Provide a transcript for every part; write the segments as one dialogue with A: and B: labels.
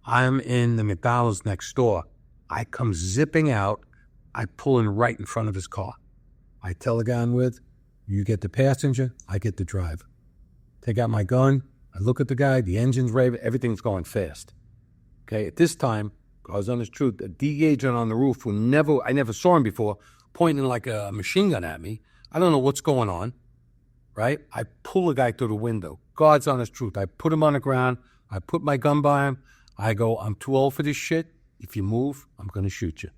A: I'm in the McDonald's next door. I come zipping out. I pull in right in front of his car. I tell the guy I'm with, you get the passenger, I get the driver. Take out my gun. I look at the guy. The engine's raving. Everything's going fast. Okay, at this time, I was honest truth, a DEA agent on the roof I never saw him before, pointing like a machine gun at me. I don't know what's going on, right? I pull the guy through the window. God's honest truth. I put him on the ground. I put my gun by him. I go, I'm too old for this shit. If you move, I'm going to shoot you.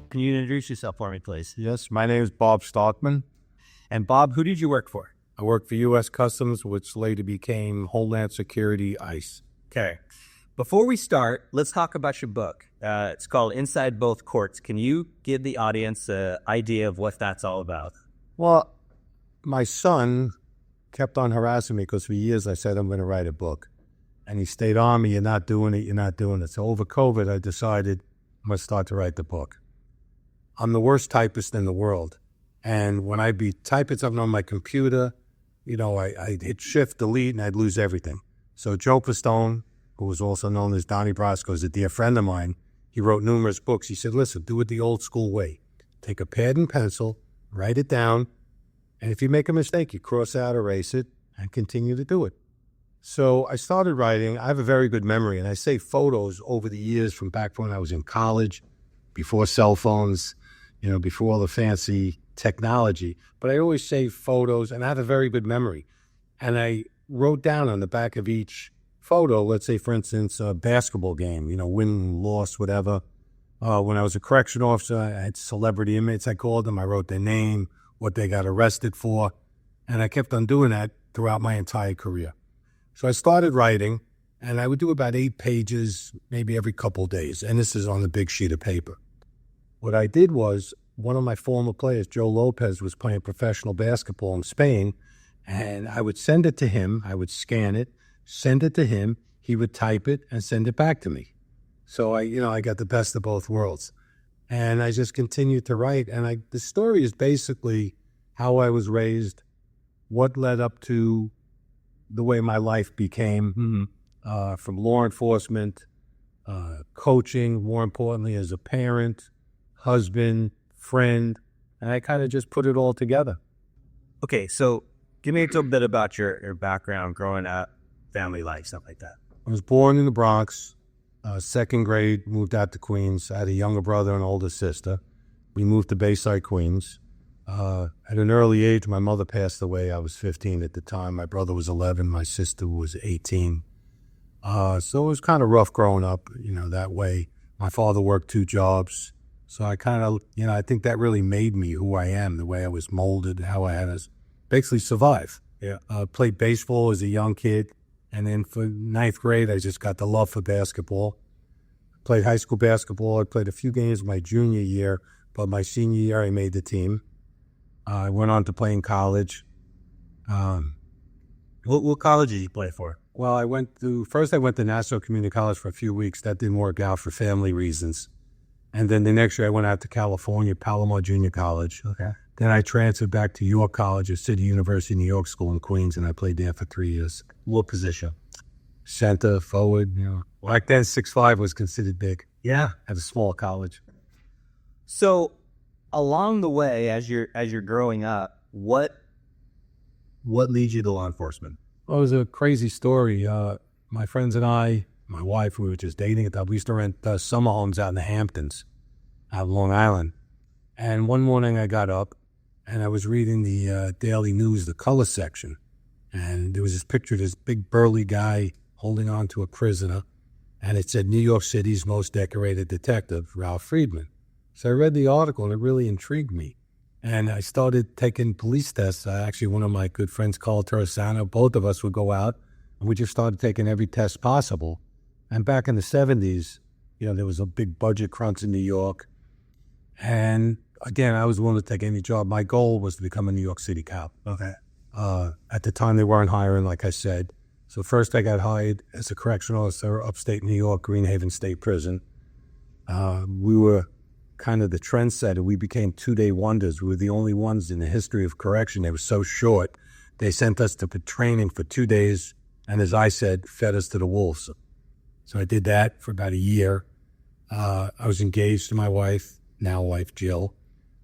B: Can you introduce yourself for me, please?
A: Yes, my name is Bob Starkman.
B: And Bob, who did you work for?
A: I worked for U.S. Customs, which later became Homeland Security, ICE.
B: Okay. Before we start, let's talk about your book. It's called Inside Both Courts. Can you give the audience an idea of what that's all about?
A: Well, my son kept on harassing me because for years I said I'm going to write a book. And he stayed on me, you're not doing it, you're not doing it. So over COVID, I decided I'm going to start to write the book. I'm the worst typist in the world. And when I'd be typing something on my computer, I'd hit shift, delete, and I'd lose everything. So Joe Pistone, who was also known as Donnie Brasco, is a dear friend of mine. He wrote numerous books. He said, listen, do it the old school way. Take a pad and pencil, write it down, and if you make a mistake, you cross out, erase it, and continue to do it. So I started writing. I have a very good memory, and I save photos over the years from back when I was in college, before cell phones, before all the fancy technology. But I always save photos, and I have a very good memory. And I wrote down on the back of each photo, let's say, for instance, a basketball game, win, loss, whatever. When I was a correctional officer, I had celebrity inmates, I called them. I wrote their name, what they got arrested for. And I kept on doing that throughout my entire career. So I started writing, and I would do about 8 pages, maybe every couple of days. And this is on a big sheet of paper. What I did was, one of my former players, Joe Lopez, was playing professional basketball in Spain, and I would send it to him. I would scan it, send it to him. He would type it and send it back to me. So I got the best of both worlds. And I just continued to write. And the story is basically how I was raised, what led up to the way my life became, from law enforcement, coaching, more importantly, as a parent, husband, friend, and I kind of just put it all together.
B: Okay, so give me a little bit about your background growing up, family life, stuff like that.
A: I was born in the Bronx, second grade, moved out to Queens. I had a younger brother and older sister. We moved to Bayside, Queens. At an early age, my mother passed away. I was 15 at the time. My brother was 11. My sister was 18. So it was kind of rough growing up, that way. My father worked 2 jobs. So I kind of, I think that really made me who I am, the way I was molded, how I had to basically survive.
B: Yeah.
A: Played baseball as a young kid. And then for 9th grade, I just got the love for basketball. Played high school basketball. I played a few games my junior year, but my senior year, I made the team. I went on to play in college.
B: What college did you play for?
A: Well, I went to Nassau Community College for a few weeks. That didn't work out for family reasons. And then the next year I went out to California, Palomar Junior College.
B: Okay.
A: Then I transferred back to York College, a City University, New York School in Queens, and I played there for 3 years.
B: What position?
A: Center, forward, Back then, 6'5" was considered big.
B: Yeah.
A: At a small college.
B: So along the way, as you're growing up, what leads you to law enforcement?
A: Well, it was a crazy story. My friends and I, my wife, we were just dating at that. We used to rent summer homes out in the Hamptons, out in Long Island. And one morning I got up and I was reading the Daily News, the color section. And there was this picture of this big burly guy holding on to a prisoner. And it said, New York City's most decorated detective, Ralph Friedman. So I read the article and it really intrigued me. And I started taking police tests. Actually, one of my good friends, Carl Terrorism, both of us would go out and we just started taking every test possible. And back in the 70s, there was a big budget crunch in New York. And again, I was willing to take any job. My goal was to become a New York City cop.
B: Okay.
A: At the time, they weren't hiring, like I said. So first I got hired as a correctional officer upstate New York, Greenhaven State Prison. We were kind of the trendsetter. We became 2-day wonders. We were the only ones in the history of correction. They were so short. They sent us to training for 2 days, and as I said, fed us to the wolves. So I did that for about a year. I was engaged to my wife, now wife Jill.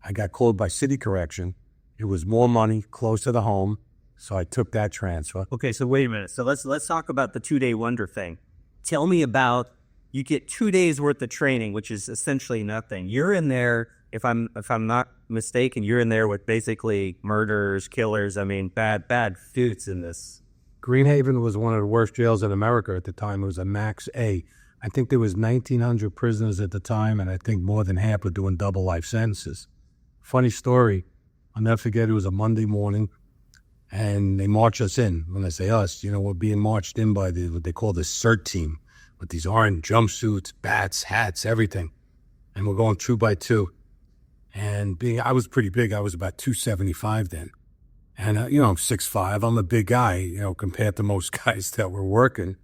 A: I got called by City Correction. It was more money, closer to home, so I took that transfer.
B: Okay, so wait a minute. So let's talk about the 2-day wonder thing. Tell me about, you get 2 days worth of training, which is essentially nothing. You're in there, if I'm not mistaken, you're in there with basically murderers, killers. I mean, bad dudes in this.
A: Greenhaven was one of the worst jails in America at the time. It was a max A. I think there was 1,900 prisoners at the time, and I think more than half were doing double life sentences. Funny story, I'll never forget, it was a Monday morning, and they march us in. When I say us, we're being marched in by what they call the CERT team, with these orange jumpsuits, bats, hats, everything. And we're going 2 by 2. And I was pretty big. I was about 275 then. And, I'm 6'5". I'm a big guy, compared to most guys that were working.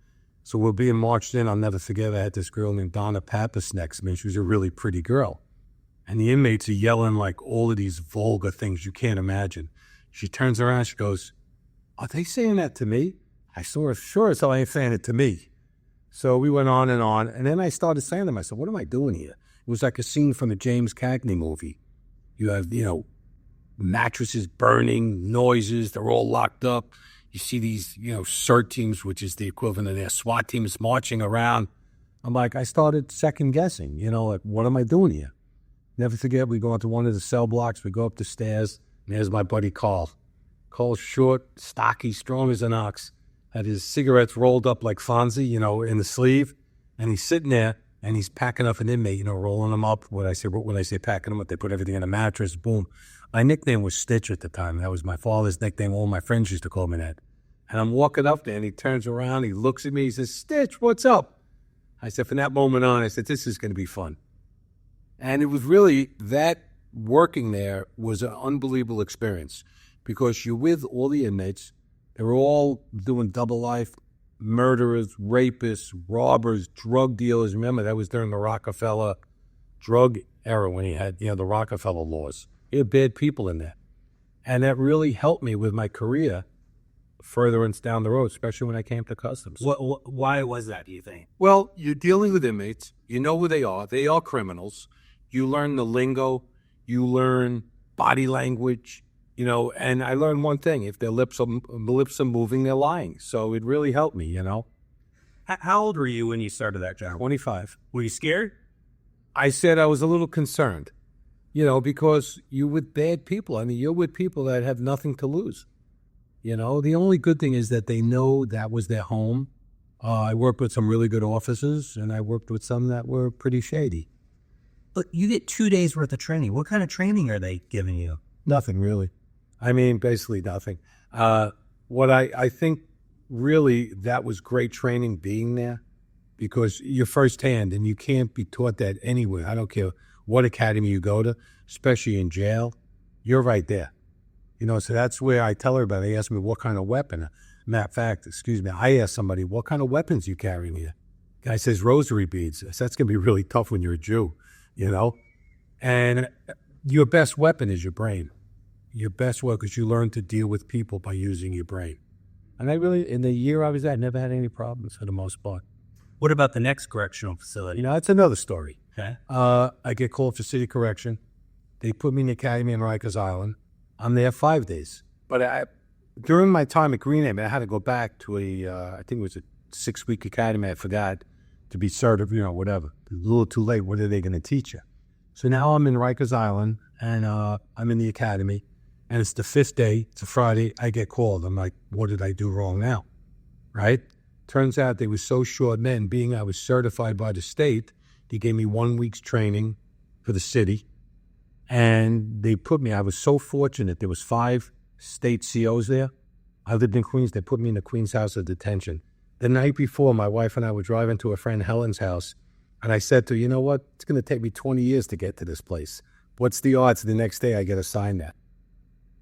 A: So we're being marched in. I'll never forget, I had this girl named Donna Pappas next to me. She was a really pretty girl. And the inmates are yelling like all of these vulgar things you can't imagine. She turns around, she goes, "Are they saying that to me?" I saw her, sure as hell ain't saying it to me. So we went on, and then I started saying to myself, what am I doing here? It was like a scene from a James Cagney movie. You have, mattresses burning, noises, they're all locked up. You see these, CERT teams, which is the equivalent of their SWAT teams, marching around. I'm like, I started second guessing, like, what am I doing here? Never forget, we go into one of the cell blocks, we go up the stairs, and there's my buddy Carl. Carl's short, stocky, strong as an ox, had his cigarettes rolled up like Fonzie, in the sleeve, and he's sitting there, and he's packing up an inmate, rolling them up. When I say packing them up, they put everything in a mattress, boom. My nickname was Stitch at the time. That was my father's nickname. All my friends used to call me that. And I'm walking up there, and he turns around, he looks at me, he says, "Stitch, what's up?" I said, from that moment on, I said, this is going to be fun. And it was really, that working there was an unbelievable experience because you're with all the inmates. They were all doing double life, murderers, rapists, robbers, drug dealers. Remember, that was during the Rockefeller drug era when he had, the Rockefeller laws. He had bad people in there. And that really helped me with my career furtherance down the road, especially when I came to customs.
B: Why was that, do you think?
A: Well, you're dealing with inmates. You know who they are. They are criminals. You learn the lingo. You learn body language, and I learned one thing. If their lips are moving, they're lying. So it really helped me,
B: How old were you when you started that job?
A: 25.
B: Were you scared?
A: I said I was a little concerned, because you're with bad people. I mean, you're with people that have nothing to lose. The only good thing is that they know that was their home. I worked with some really good officers, and I worked with some that were pretty shady.
B: But you get 2 days worth of training. What kind of training are they giving you?
A: Nothing, really. I mean, basically nothing. What I think really that was great training being there because you're firsthand and you can't be taught that anywhere. I don't care what academy you go to, especially in jail. You're right there. So that's where I tell everybody. They ask me what kind of weapon. Matter of fact, I asked somebody, what kind of weapons you carrying here? Guy says rosary beads. I said, that's going to be really tough when you're a Jew, And your best weapon is your brain. Your best weapon because you learn to deal with people by using your brain. And I really, in the year I was at, never had any problems for the most part.
B: What about the next correctional facility?
A: That's another story.
B: Okay.
A: I get called for City Correction. They put me in the academy in Rikers Island. I'm there 5 days. But during my time at Greenhaven, I had to go back to I think it was a 6-week academy. I forgot to be certified, whatever. A little too late. What are they going to teach you? So now I'm in Rikers Island, and I'm in the academy, and it's the 5th day. It's a Friday. I get called. I'm like, what did I do wrong now? Right? Turns out they were so short men, being I was certified by the state, they gave me 1 week's training for the city. And they put me, I was so fortunate, there was 5 state COs there. I lived in Queens. They put me in the Queens House of Detention. The night before, my wife and I were driving to a friend Helen's house. And I said to her, you know what? It's going to take me 20 years to get to this place. What's the odds the next day I get assigned that?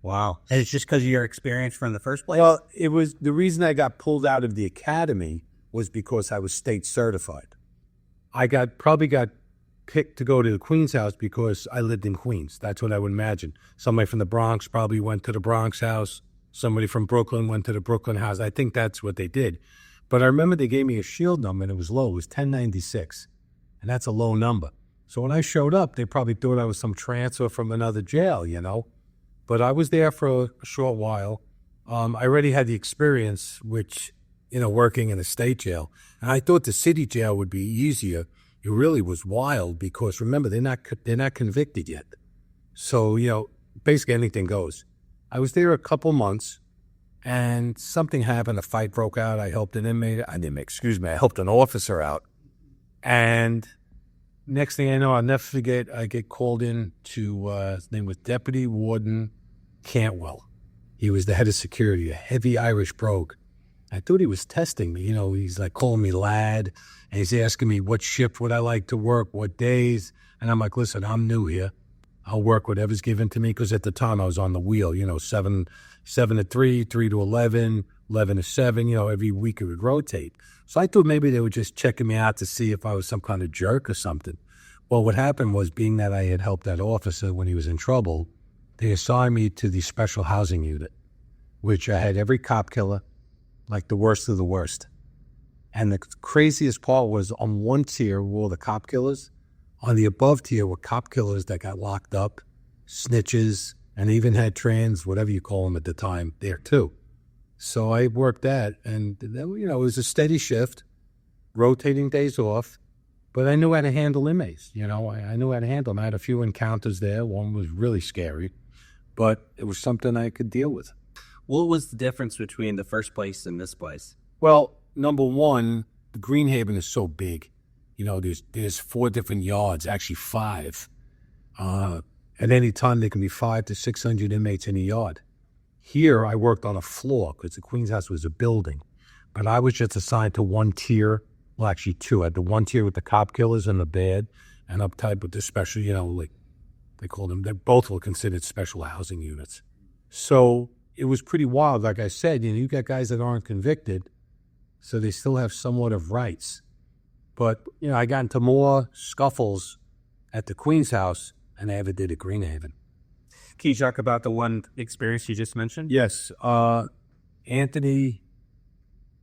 B: Wow. And it's just because of your experience from the first place?
A: Well, it was the reason I got pulled out of the academy was because I was state certified. I probably got picked to go to the Queens house because I lived in Queens. That's what I would imagine. Somebody from the Bronx probably went to the Bronx house. Somebody from Brooklyn went to the Brooklyn house. I think that's what they did. But I remember they gave me a shield number, and it was low. It was 1096, and that's a low number. So when I showed up, they probably thought I was some transfer from another jail, you know. But I was there for a short while. I already had the experience, which, you know, working in a state jail. And I thought the city jail would be easier. It really was wild because, remember, they're not convicted yet. So, you know, basically anything goes. I was there a couple months, and something happened. A fight broke out. I helped an inmate. I helped an officer out. And next thing I know, I'll never forget, I get called in to, his name was Deputy Warden Cantwell. He was the head of security, a heavy Irish brogue. I thought he was testing me. You know, he's like calling me lad, and he's asking me what shift would I like to work, what days. And I'm like, listen, I'm new here. I'll work whatever's given to me, because at the time I was on the wheel, you know, 7 to 3, 3 to 11, 11 to 7, you know, every week it would rotate. So I thought maybe they were just checking me out to see if I was some kind of jerk or something. Well, what happened was, being that I had helped that officer when he was in trouble, they assigned me to the special housing unit, which I had every cop killer, like the worst of the worst. And the craziest part was, on one tier were all the cop killers. On the above tier were cop killers that got locked up, snitches, and even had trans, whatever you call them at the time, there too. So I worked that, and, you know, it was a steady shift, rotating days off, but I knew how to handle inmates. You know, I knew how to handle them. I had a few encounters there. One was really scary, but it was something I could deal with.
B: What was the difference between the first place and this place?
A: Well, number one, the Greenhaven is so big. You know, there's 4 different yards, actually 5. At any time, there can be 500 to 600 inmates in a yard. Here, I worked on a floor because the Queen's House was a building. But I was just assigned to one tier, well, actually 2. I had the one tier with the cop killers and the bad, and up type with the special, you know, like they called them, they both were considered special housing units. So it was pretty wild. Like I said, you know, you got guys that aren't convicted, so they still have somewhat of rights. But, you know, I got into more scuffles at the Queen's House than I ever did at Greenhaven.
B: Can you talk about the one experience you just mentioned?
A: Yes. Anthony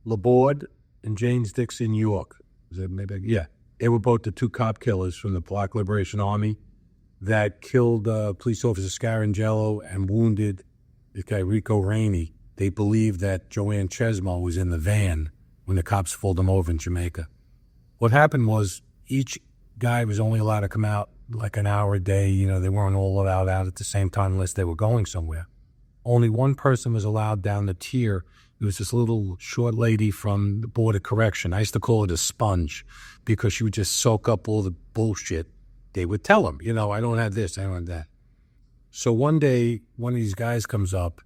A: Laborde and James Dixon York. Was it maybe? Yeah. They were both the 2 cop killers from the Black Liberation Army that killed police officer Scarangello and wounded this guy Rico Rainey. They believed that Joanne Chesmo was in the van when the cops pulled him over in Jamaica. What happened was, each guy was only allowed to come out like an hour a day. You know, they weren't all allowed out at the same time unless they were going somewhere. Only one person was allowed down the tier. It was this little short lady from the Board of Correction. I used to call it a sponge because she would just soak up all the bullshit they would tell them. You know, I don't have this, I don't have that. So one day, one of these guys comes up,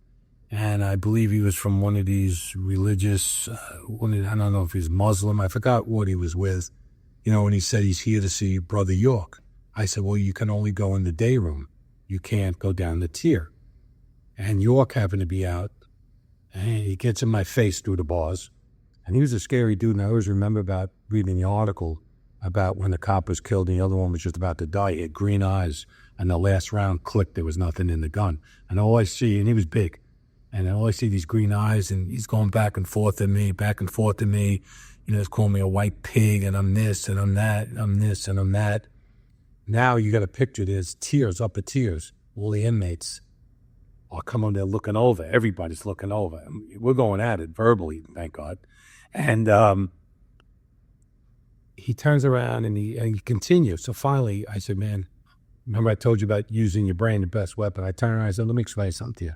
A: and I believe he was from one of these religious, I don't know if he's Muslim, I forgot what he was with, you know, and he said he's here to see Brother York. I said, well, you can only go in the day room. You can't go down the tier. And York happened to be out, and he gets in my face through the bars. And he was a scary dude, and I always remember about reading the article about when the cop was killed and the other one was just about to die. He had green eyes, and the last round clicked, there was nothing in the gun. And all I see, and he was big, and all I see these green eyes, and he's going back and forth at me, you know, he's calling me a white pig, and I'm this, and I'm that, and I'm this, and I'm that. Now you got a picture, there's tiers, upper tiers, all the inmates are coming there looking over. Everybody's looking over. We're going at it verbally, thank God. And he turns around and he continues. So finally, I said, man, remember I told you about using your brain, the best weapon. I turned around and I said, let me explain something to you.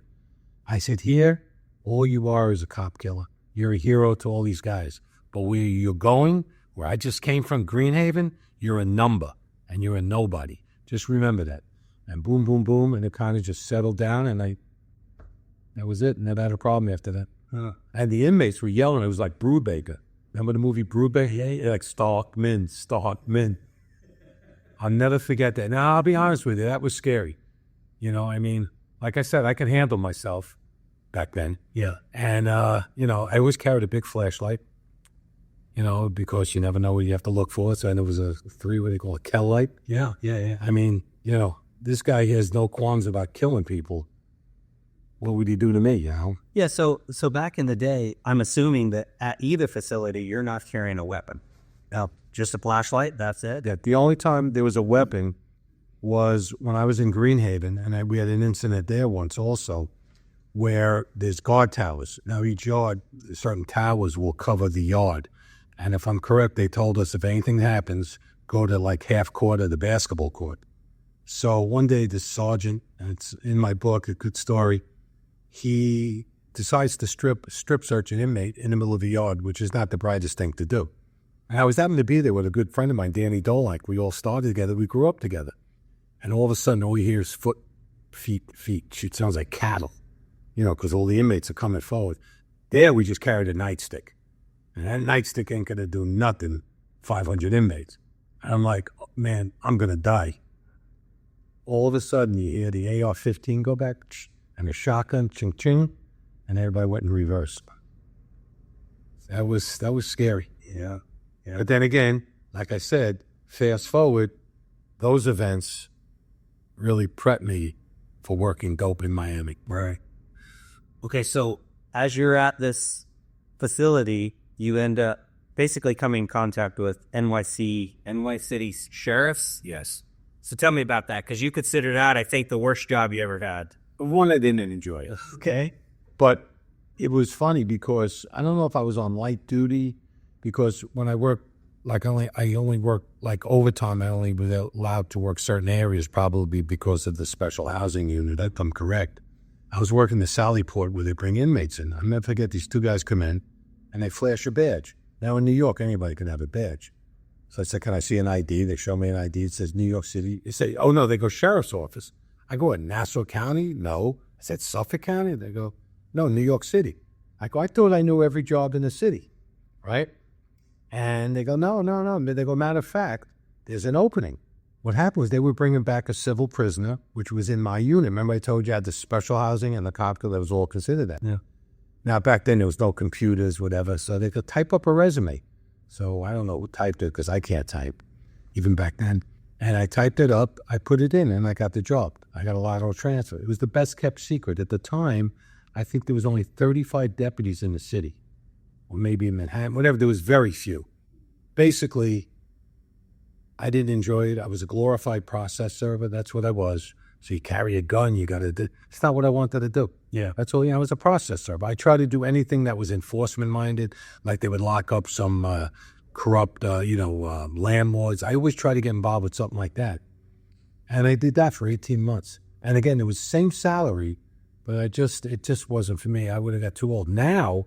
A: I said, here, all you are is a cop killer. You're a hero to all these guys. But where you're going, where I just came from, Greenhaven, you're a number and you're a nobody. Just remember that. And boom, boom, boom, and it kind of just settled down, and that was it. Never had a problem after that. And the inmates were yelling. It was like Brubaker. Remember the movie Brubaker? Yeah, like Starkman. I'll never forget that. Now, I'll be honest with you, that was scary. You know, I mean, like I said, I could handle myself back then.
B: Yeah.
A: And, you know, I always carried a big flashlight. because you never know what you have to look for. So, and it was a what they call a Kell light.
C: Yeah.
A: I mean, this guy has no qualms about killing people. What would he do to me,
B: Yeah, so back in the day, I'm assuming that at either facility, you're not carrying a weapon. No, just a flashlight, that's it?
A: Yeah, the only time there was a weapon was when I was in Greenhaven, and we had an incident there once also, where there's guard towers. Now, each yard, certain towers will cover the yard. And if I'm correct, they told us if anything happens, go to like half court of the basketball court. So one day, this sergeant, and it's in my book, a good story, he decides to strip search an inmate in the middle of the yard, which is not the brightest thing to do. And I was happening to be there with a good friend of mine, Danny Dolak. We all started together. We grew up together. And all of a sudden, all you hear is feet. It sounds like cattle, because all the inmates are coming forward. There, we just carried a nightstick. And that nightstick ain't going to do nothing, 500 inmates. And I'm like, oh, man, I'm going to die. All of a sudden, you hear the AR-15 go back, and the shotgun, ching-ching, and everybody went in reverse. That was scary.
C: Yeah.
A: But then again, like I said, fast forward, those events really prepped me for working dope in Miami.
C: Right.
B: Okay, so as you're at this facility, you end up basically coming in contact with NYC Sheriffs?
C: Yes.
B: So tell me about that, because you consider that, I think, the worst job you ever had.
A: One I didn't enjoy.
B: Okay.
A: But it was funny because I don't know if I was on light duty, because when I worked, I only worked like overtime. I only was allowed to work certain areas, probably because of the special housing unit, if I'm correct. I was working the Sally Port where they bring inmates in. I'll never forget, these two guys come in and they flash a badge. Now in New York, anybody can have a badge. So I said, can I see an ID? They show me an ID. It says New York City. They say, oh no, they go Sheriff's Office. I go, in Nassau County? No. I said, Suffolk County? They go, no, New York City. I go, I thought I knew every job in the city, right? And they go, no. They go, matter of fact, there's an opening. What happened was they were bringing back a civil prisoner, which was in my unit. Remember I told you I had the special housing and the cop, that was all considered that.
C: Yeah.
A: Now, back then, there was no computers, whatever, so they could type up a resume. So I don't know who typed it, because I can't type, even back then. And I typed it up, I put it in, and I got the job. I got a lateral transfer. It was the best kept secret. At the time, I think there was only 35 deputies in the city, or maybe in Manhattan, whatever. There was very few. Basically, I didn't enjoy it. I was a glorified process server. That's what I was. So you carry a gun, you got to do. It's not what I wanted to do.
C: Yeah.
A: That's all. I was a process server. I tried to do anything that was enforcement-minded, like they would lock up some corrupt, landlords. I always try to get involved with something like that. And I did that for 18 months. And again, it was the same salary, but it just wasn't for me. I would have got too old. Now,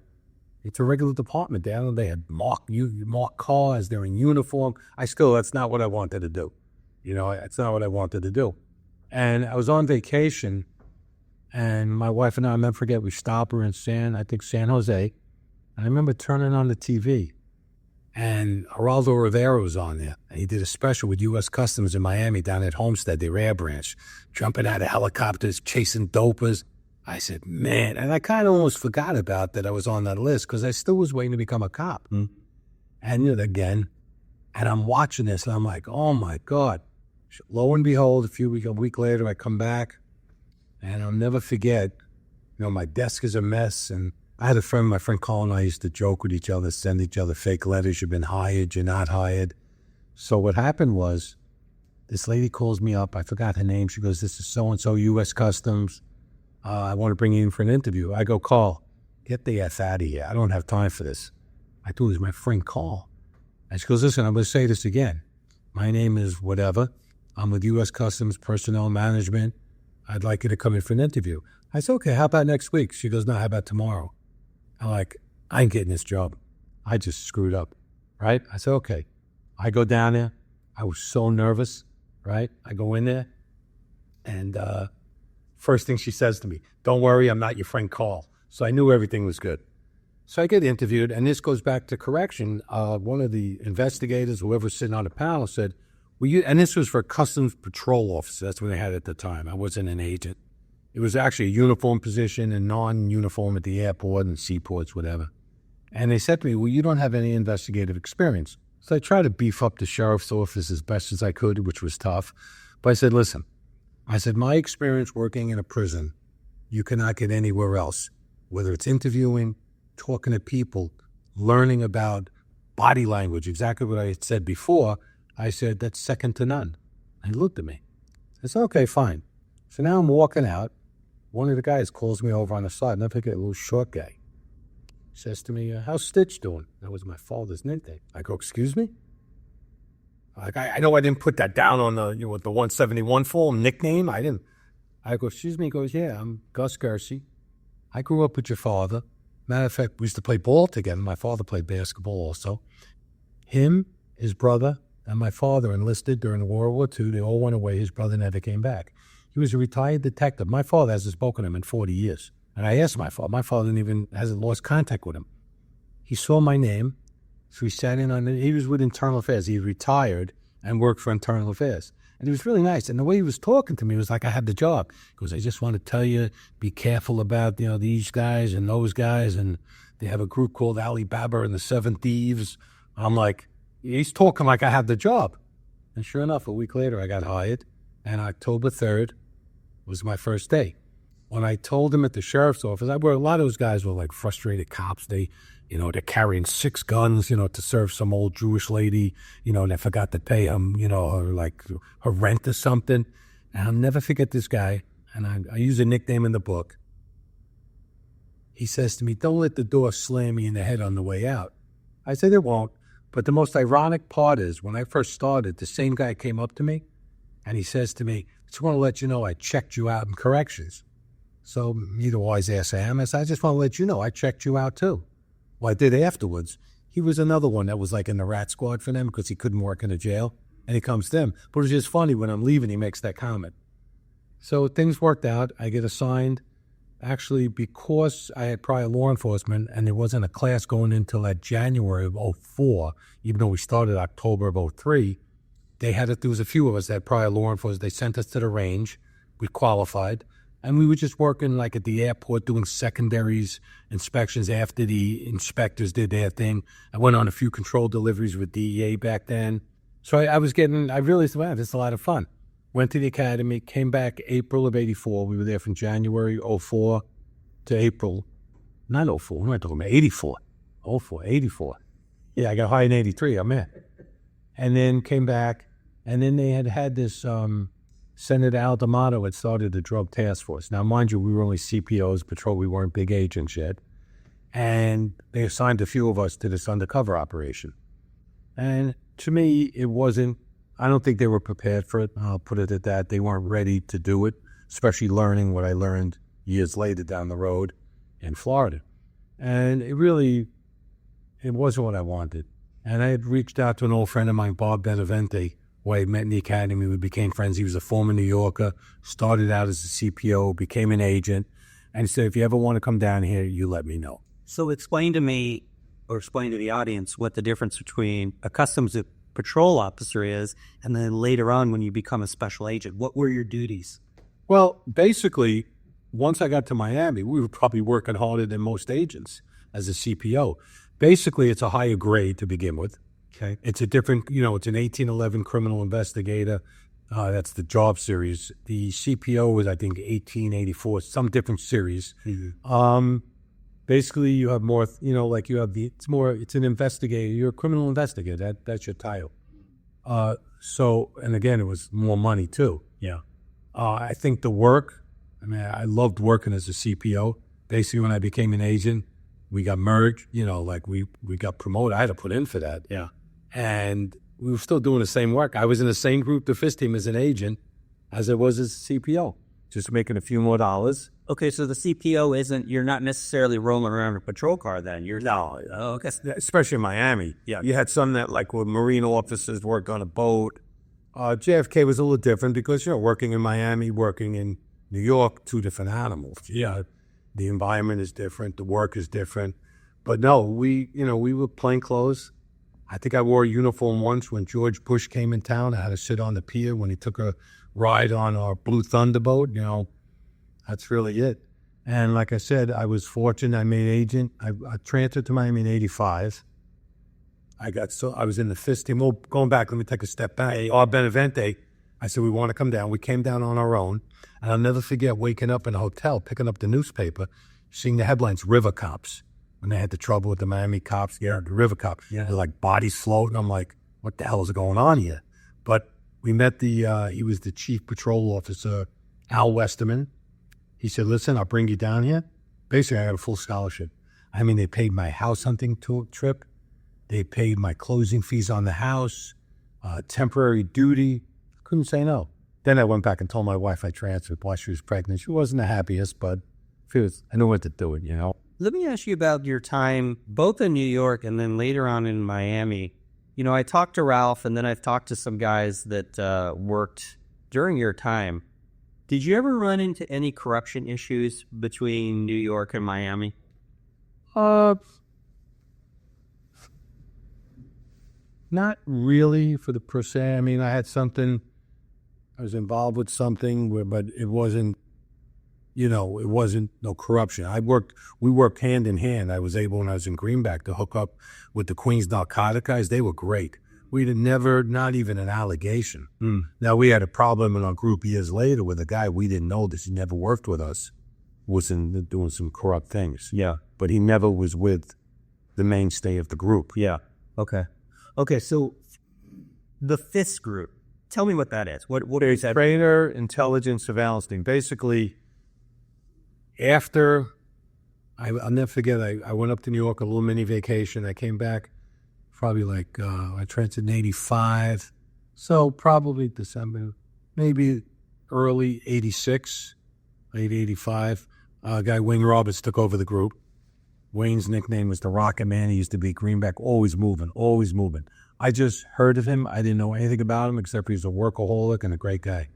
A: it's a regular department. They had marked cars. They're in uniform. That's not what I wanted to do. It's not what I wanted to do. And I was on vacation, and my wife and I never forget, we stopped her in San Jose. And I remember turning on the TV, and Geraldo Rivera was on there. And he did a special with U.S. Customs in Miami down at Homestead, their air branch, jumping out of helicopters, chasing dopers. I said, man, and I kind of almost forgot about that I was on that list, because I still was waiting to become a cop.
C: Mm.
A: And again, and I'm watching this, and I'm like, oh my God. Lo and behold, a week later, I come back, and I'll never forget, my desk is a mess, and I had my friend Colin and I used to joke with each other, send each other fake letters, you've been hired, you're not hired. So what happened was, this lady calls me up, I forgot her name, she goes, this is so-and-so, U.S. Customs, I want to bring you in for an interview. I go, Carl, get the F out of here, I don't have time for this. I thought it was my friend Carl. And she goes, listen, I'm going to say this again. My name is whatever. I'm with U.S. Customs Personnel Management. I'd like you to come in for an interview. I said, okay, how about next week? She goes, no, how about tomorrow? I'm like, I ain't getting this job. I just screwed up, right? I said, okay. I go down there. I was so nervous, right? I go in there, and first thing she says to me, don't worry, I'm not your friend Carl. So I knew everything was good. So I get interviewed, and this goes back to correction. One of the investigators, whoever's sitting on the panel, said, and this was for Customs Patrol Officer. That's what they had at the time. I wasn't an agent. It was actually a uniform position and non-uniform at the airport and seaports, whatever. And they said to me, well, you don't have any investigative experience. So I tried to beef up the sheriff's office as best as I could, which was tough. But I said, listen, my experience working in a prison, you cannot get anywhere else, whether it's interviewing, talking to people, learning about body language, exactly what I had said before. I said, that's second to none. And he looked at me. I said, okay, fine. So now I'm walking out. One of the guys calls me over on the side, and I forget, a little short guy. He says to me, how's Stitch doing? That was my father's nickname. I go, excuse me? Like, I know I didn't put that down on the, with the 171 form nickname. I didn't. I go, excuse me? He goes, yeah, I'm Gus Gersey. I grew up with your father. Matter of fact, we used to play ball together. My father played basketball also. Him, his brother, and my father enlisted during World War II. They all went away. His brother never came back. He was a retired detective. My father hasn't spoken to him in 40 years. And I asked my father. My father hasn't lost contact with him. He saw my name, so he sat in on it. He was with Internal Affairs. He retired and worked for Internal Affairs. And he was really nice. And the way he was talking to me was like I had the job. He goes, I just want to tell you, be careful about, these guys and those guys. And they have a group called Alibaba and the Seven Thieves. I'm like, he's talking like I have the job. And sure enough, a week later, I got hired. And October 3rd was my first day. When I told him at the sheriff's office, a lot of those guys were like frustrated cops. They're carrying 6 guns, to serve some old Jewish lady, and they forgot to pay him, her rent or something. And I'll never forget this guy. And I use a nickname in the book. He says to me, don't let the door slam me in the head on the way out. I said, it won't. But the most ironic part is when I first started, the same guy came up to me and he says to me, I just want to let you know I checked you out in corrections. So neither wise ass I am. I said, I just want to let you know I checked you out too. Well, I did afterwards. He was another one that was like in the rat squad for them because he couldn't work in a jail. And he comes to them. But it was just funny when I'm leaving, he makes that comment. So things worked out. I get assigned. Actually, because I had prior law enforcement and there wasn't a class going until that January of 04, even though we started October of 03, there was a few of us that had prior law enforcement. They sent us to the range. We qualified. And we were just working like at the airport doing secondaries inspections after the inspectors did their thing. I went on a few controlled deliveries with DEA back then. So I realized, wow, this is a lot of fun. Went to the academy, came back April of 84. We were there from January 04 to April, not 04, what am I talking about? 84. 84. Yeah, I got hired in 83, I'm in. And then came back, and then they had this... Senator Al D'Amato had started the drug task force. Now, mind you, we were only CPOs, patrol. We weren't big agents yet. And they assigned a few of us to this undercover operation. And to me, I don't think they were prepared for it. I'll put it at that. They weren't ready to do it, especially learning what I learned years later down the road in Florida. And it wasn't what I wanted. And I had reached out to an old friend of mine, Bob Benavente, who I met in the academy. We became friends. He was a former New Yorker, started out as a CPO, became an agent, and he said, if you ever want to come down here, you let me know.
B: So explain to me, or explain to the audience, what the difference between a customs patrol officer is, and then later on when you become a special agent. What were your duties?
A: Well, basically, once I got to Miami, we were probably working harder than most agents as a CPO. Basically, it's a higher grade to begin with. Okay. It's a different, it's an 1811 criminal investigator. That's the job series. The CPO is, I think, 1884, some different series. Mm-hmm. Basically, you have more, it's an investigator. You're a criminal investigator. That's your title. And again, it was more money too. Yeah. I think the work, I loved working as a CPO. Basically, when I became an agent, we got merged, we got promoted. I had to put in for that. Yeah. And we were still doing the same work. I was in the same group, the FIS team, as an agent as I was as a CPO, just making a few more dollars.
B: Okay, so the CPO you're not necessarily rolling around a patrol car then.
A: No. Oh, okay. Especially in Miami. Yeah. You had some that were Marine officers, work on a boat. JFK was a little different because, working in Miami, working in New York, two different animals. Yeah. The environment is different. The work is different. But no, we were plainclothes. I think I wore a uniform once when George Bush came in town. I had to sit on the pier when he took a ride on our Blue Thunder boat. That's really it. And like I said, I was fortunate. I made agent. I transferred to Miami in 85. I was in the FIST team. Well, going back, let me take a step back. Our Benevente, I said, we want to come down. We came down on our own. And I'll never forget waking up in a hotel, picking up the newspaper, seeing the headlines, River Cops. When they had the trouble with the Miami cops, the River Cops. Yeah. They're like bodies floating. I'm like, what the hell is going on here? But we met he was the chief patrol officer, Al Westerman. He said, listen, I'll bring you down here. Basically, I got a full scholarship. I mean, they paid my house hunting trip. They paid my closing fees on the house, temporary duty. Couldn't say no. Then I went back and told my wife I transferred while she was pregnant. She wasn't the happiest, but I knew what to do it, you know.
B: Let me ask you about your time, both in New York and then later on in Miami. You know, I talked to Ralph, and then I've talked to some guys that worked during your time. Did you ever run into any corruption issues between New York and Miami?
A: Not really for the per se. I mean, I was involved with something, but it wasn't, no corruption. We worked hand in hand. I was able, when I was in Greenback, to hook up with the Queens narcotic guys. They were great. We'd never, not even an allegation. Now, we had a problem in our group years later with a guy, we didn't know this, he never worked with us, was doing some corrupt things.
B: Yeah.
A: But he never was with the mainstay of the group.
B: Yeah. Okay, so the FIST group, tell me what that is. What is that?
A: Trainer Intelligence Surveillance Team. Basically, after, I'll never forget, I went up to New York, a little mini vacation. I came back probably I transferred in 85. So probably December, maybe early 86, late 85. Guy Wayne Roberts took over the group. Wayne's nickname was the Rocket Man. He used to be Greenback, always moving, always moving. I just heard of him. I didn't know anything about him except he was a workaholic and a great guy.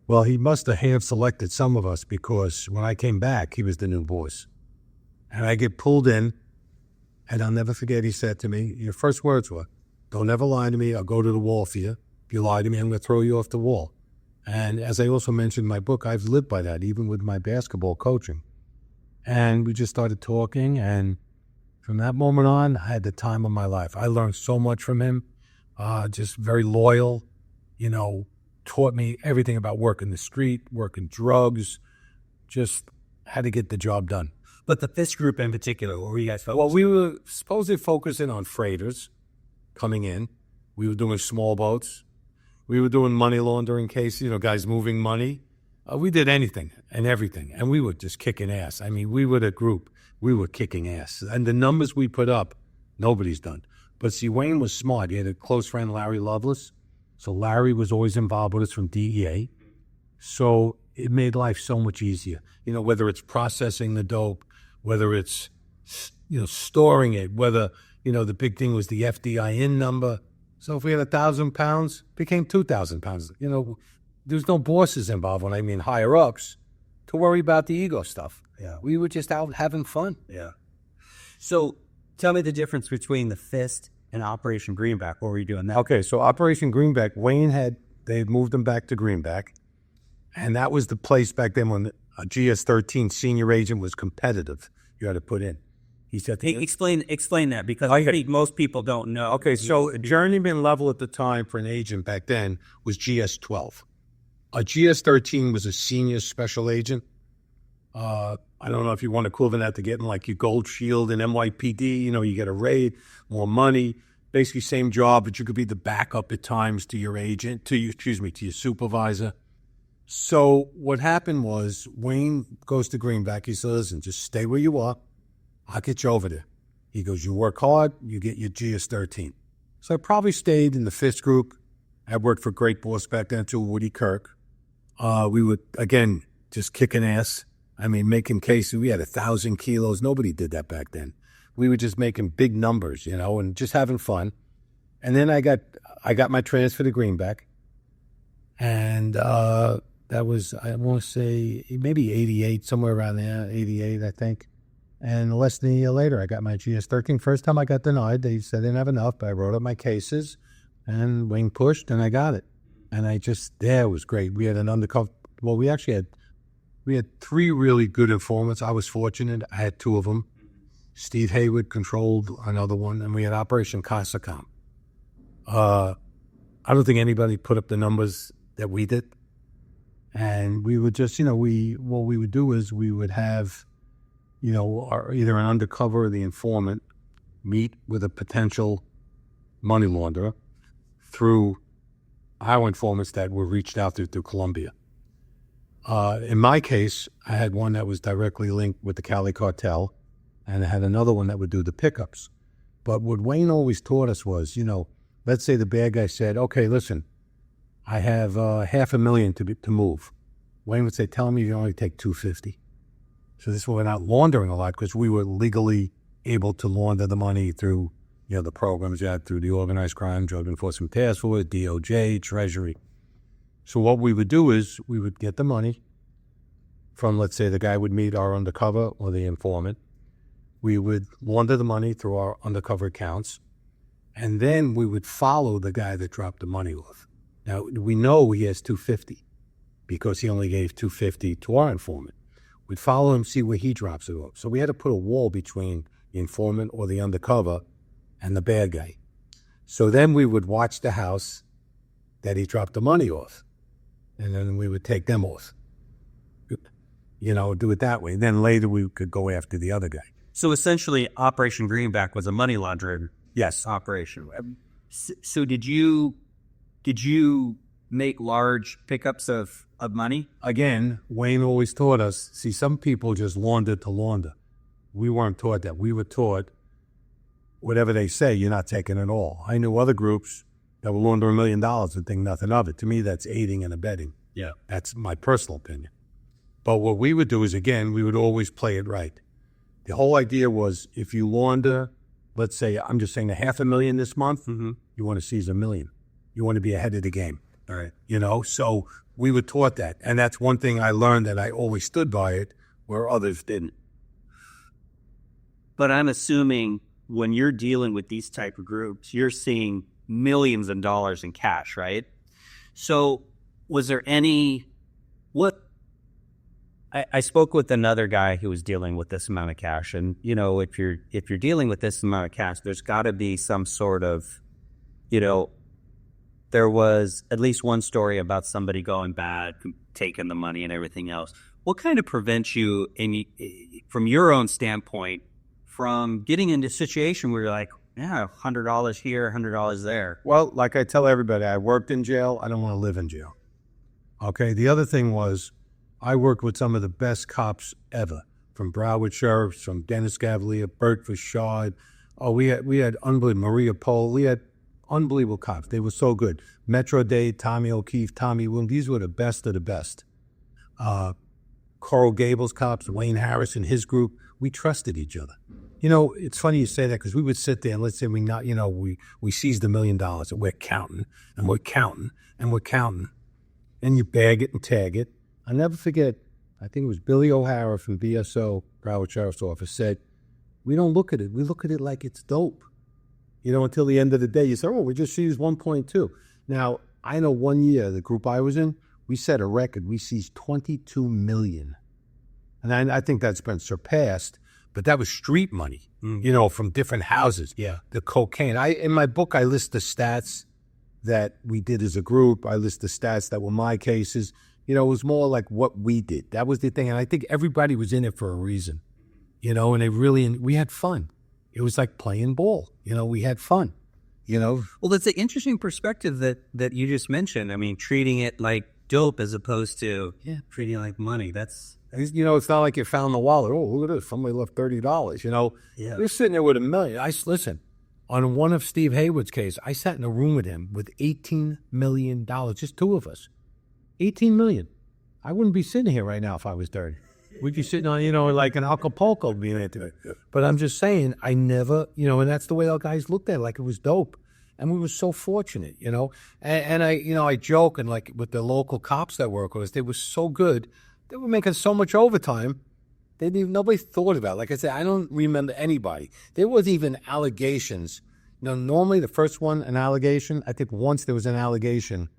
A: Well, he must have hand-selected some of us because when I came back, he was the new boss. And I get pulled in, and I'll never forget, he said to me, your first words were, don't ever lie to me, I'll go to the wall for you. If you lie to me, I'm going to throw you off the wall. And as I also mentioned in my book, I've lived by that, even with my basketball coaching. And we just started talking, and from that moment on, I had the time of my life. I learned so much from him, just very loyal, taught me everything about working the street, working drugs, just how to get the job done.
B: But the FIST group in particular, what were you guys focusing on?
A: Well, we were supposedly focusing on freighters coming in. We were doing small boats. We were doing money laundering cases, guys moving money. We did anything and everything, and we were just kicking ass. I mean, we were the group. We were kicking ass. And the numbers we put up, nobody's done. But see, Wayne was smart. He had a close friend, Larry Lovelace. So Larry was always involved with us from DEA. So it made life so much easier. Whether it's processing the dope, whether it's, storing it, whether, the big thing was the FDIN number. So if we had 1,000 pounds, it became 2,000 pounds. There's no bosses involved, when I mean higher-ups, to worry about the ego stuff.
B: Yeah.
A: We were just out having fun.
B: Yeah. So tell me the difference between the FIST and Operation Greenback. What were you doing there?
A: Okay, so Operation Greenback, they had moved them back to Greenback, and that was the place back then when a GS-13 senior agent was competitive. You had to put in. He said,
B: hey, explain that, because I think most people don't know.
A: Okay, so a journeyman level at the time for an agent back then was GS-12. A GS-13 was a senior special agent. I don't know if you want to equivalent that to getting like your gold shield in NYPD. You get a raid, more money, basically same job, but you could be the backup at times to your agent, to your supervisor. So what happened was Wayne goes to Greenback. He says, listen, just stay where you are. I'll get you over there. He goes, you work hard, you get your GS-13. So I probably stayed in the FIST group. I worked for a great boss back then too, Woody Kirk. We would, again, just kicking ass. I mean, making cases. We had 1,000 kilos. Nobody did that back then. We were just making big numbers, and just having fun. And then I got my transfer to Greenback. And that was, I want to say, maybe 88, somewhere around there, 88, I think. And less than a year later, I got my GS-13. First time I got denied, they said they didn't have enough, but I wrote up my cases, and Wayne pushed, and I got it. And it was great. We had an undercover, well, we We had 3 really good informants. I was fortunate. I had 2 of them. Steve Hayward controlled another one, and we had Operation Casacom. I don't think anybody put up the numbers that we did. And we would just, what we would do is we would have, either an undercover or the informant meet with a potential money launderer through our informants that were reached out through Colombia. In my case, I had one that was directly linked with the Cali cartel, and I had another one that would do the pickups. But what Wayne always taught us was, let's say the bad guy said, okay, listen, I have $500,000 to move. Wayne would say, tell me you only take $250. So this way we're not laundering a lot because we were legally able to launder the money through, the programs you had through the Organized Crime, Drug Enforcement Task Force, DOJ, Treasury. So what we would do is we would get the money from, let's say the guy would meet our undercover or the informant. We would launder the money through our undercover accounts, and then we would follow the guy that dropped the money off. Now, we know he has $250 because he only gave $250 to our informant. We'd follow him, see where he drops it off. So we had to put a wall between the informant or the undercover and the bad guy. So then we would watch the house that he dropped the money off, and then we would take them off. Do it that way. Then later we could go after the other guy.
B: So essentially, Operation Greenback was a money laundering operation. So did you make large pickups of money?
A: Again, Wayne always taught us, see, some people just launder to launder. We weren't taught that. We were taught, whatever they say, you're not taking it all. I knew other groups that will launder $1 million and think nothing of it. To me, that's aiding and abetting.
B: Yeah.
A: That's my personal opinion. But what we would do is, again, we would always play it right. The whole idea was if you launder, let's say, I'm just saying $500,000 this month, you want to seize $1 million. You want to be ahead of the game.
B: All right.
A: So we were taught that. And that's one thing I learned, that I always stood by it where others didn't.
B: But I'm assuming when you're dealing with these type of groups, you're seeing millions of dollars in cash, right? So was there I spoke with another guy who was dealing with this amount of cash, and if you're dealing with this amount of cash, there's got to be some sort of, there was at least one story about somebody going bad, taking the money and everything else. What kind of prevents you, from your own standpoint, from getting into a situation where you're like, yeah, $100 here, $100 there?
A: Well, like I tell everybody, I worked in jail. I don't want to live in jail. Okay. The other thing was, I worked with some of the best cops ever, from Broward Sheriffs, from Dennis Cavalier, Bert Fashard. Oh, we had unbelievable, Maria Pohl. We had unbelievable cops. They were so good. Metro Dade, Tommy O'Keefe, Tommy Williams. These were the best of the best. Coral Gables cops, Wayne Harrison, his group. We trusted each other. It's funny you say that because we would sit there and let's say we seized $1 million and we're counting and we're counting and we're counting. And you bag it and tag it. I'll never forget, I think it was Billy O'Hara from BSO, Broward Sheriff's Office, said, we don't look at it. We look at it like it's dope. Until the end of the day, you say, we just seized 1.2. Now, I know one year, the group I was in, we set a record. We seized 22 million. And I think that's been surpassed, but that was street money, from different houses.
B: Yeah.
A: The cocaine. In my book, I list the stats that we did as a group. I list the stats that were my cases. It was more like what we did. That was the thing. And I think everybody was in it for a reason, and we had fun. It was like playing ball. We had fun, Well,
B: that's an interesting perspective that you just mentioned. I mean, treating it like dope as opposed to treating it like money. That's,
A: it's not like you found the wallet. Oh, look at this. Somebody left $30,
B: Yeah.
A: You're sitting there with $1 million. Listen, on one of Steve Hayward's case, I sat in a room with him with $18 million, just 2 of us. 18 million. I wouldn't be sitting here right now if I was dirty. We'd be sitting on, like an Acapulco being into it. But I'm just saying, I never, and that's the way our guys looked at it, like it was dope. And we were so fortunate, And I joke, and like with the local cops that work with us, they were so good. They were making so much overtime. Nobody thought about it. Like I said, I don't remember anybody. There was even allegations. Normally the first one, an allegation, I think once there was an allegation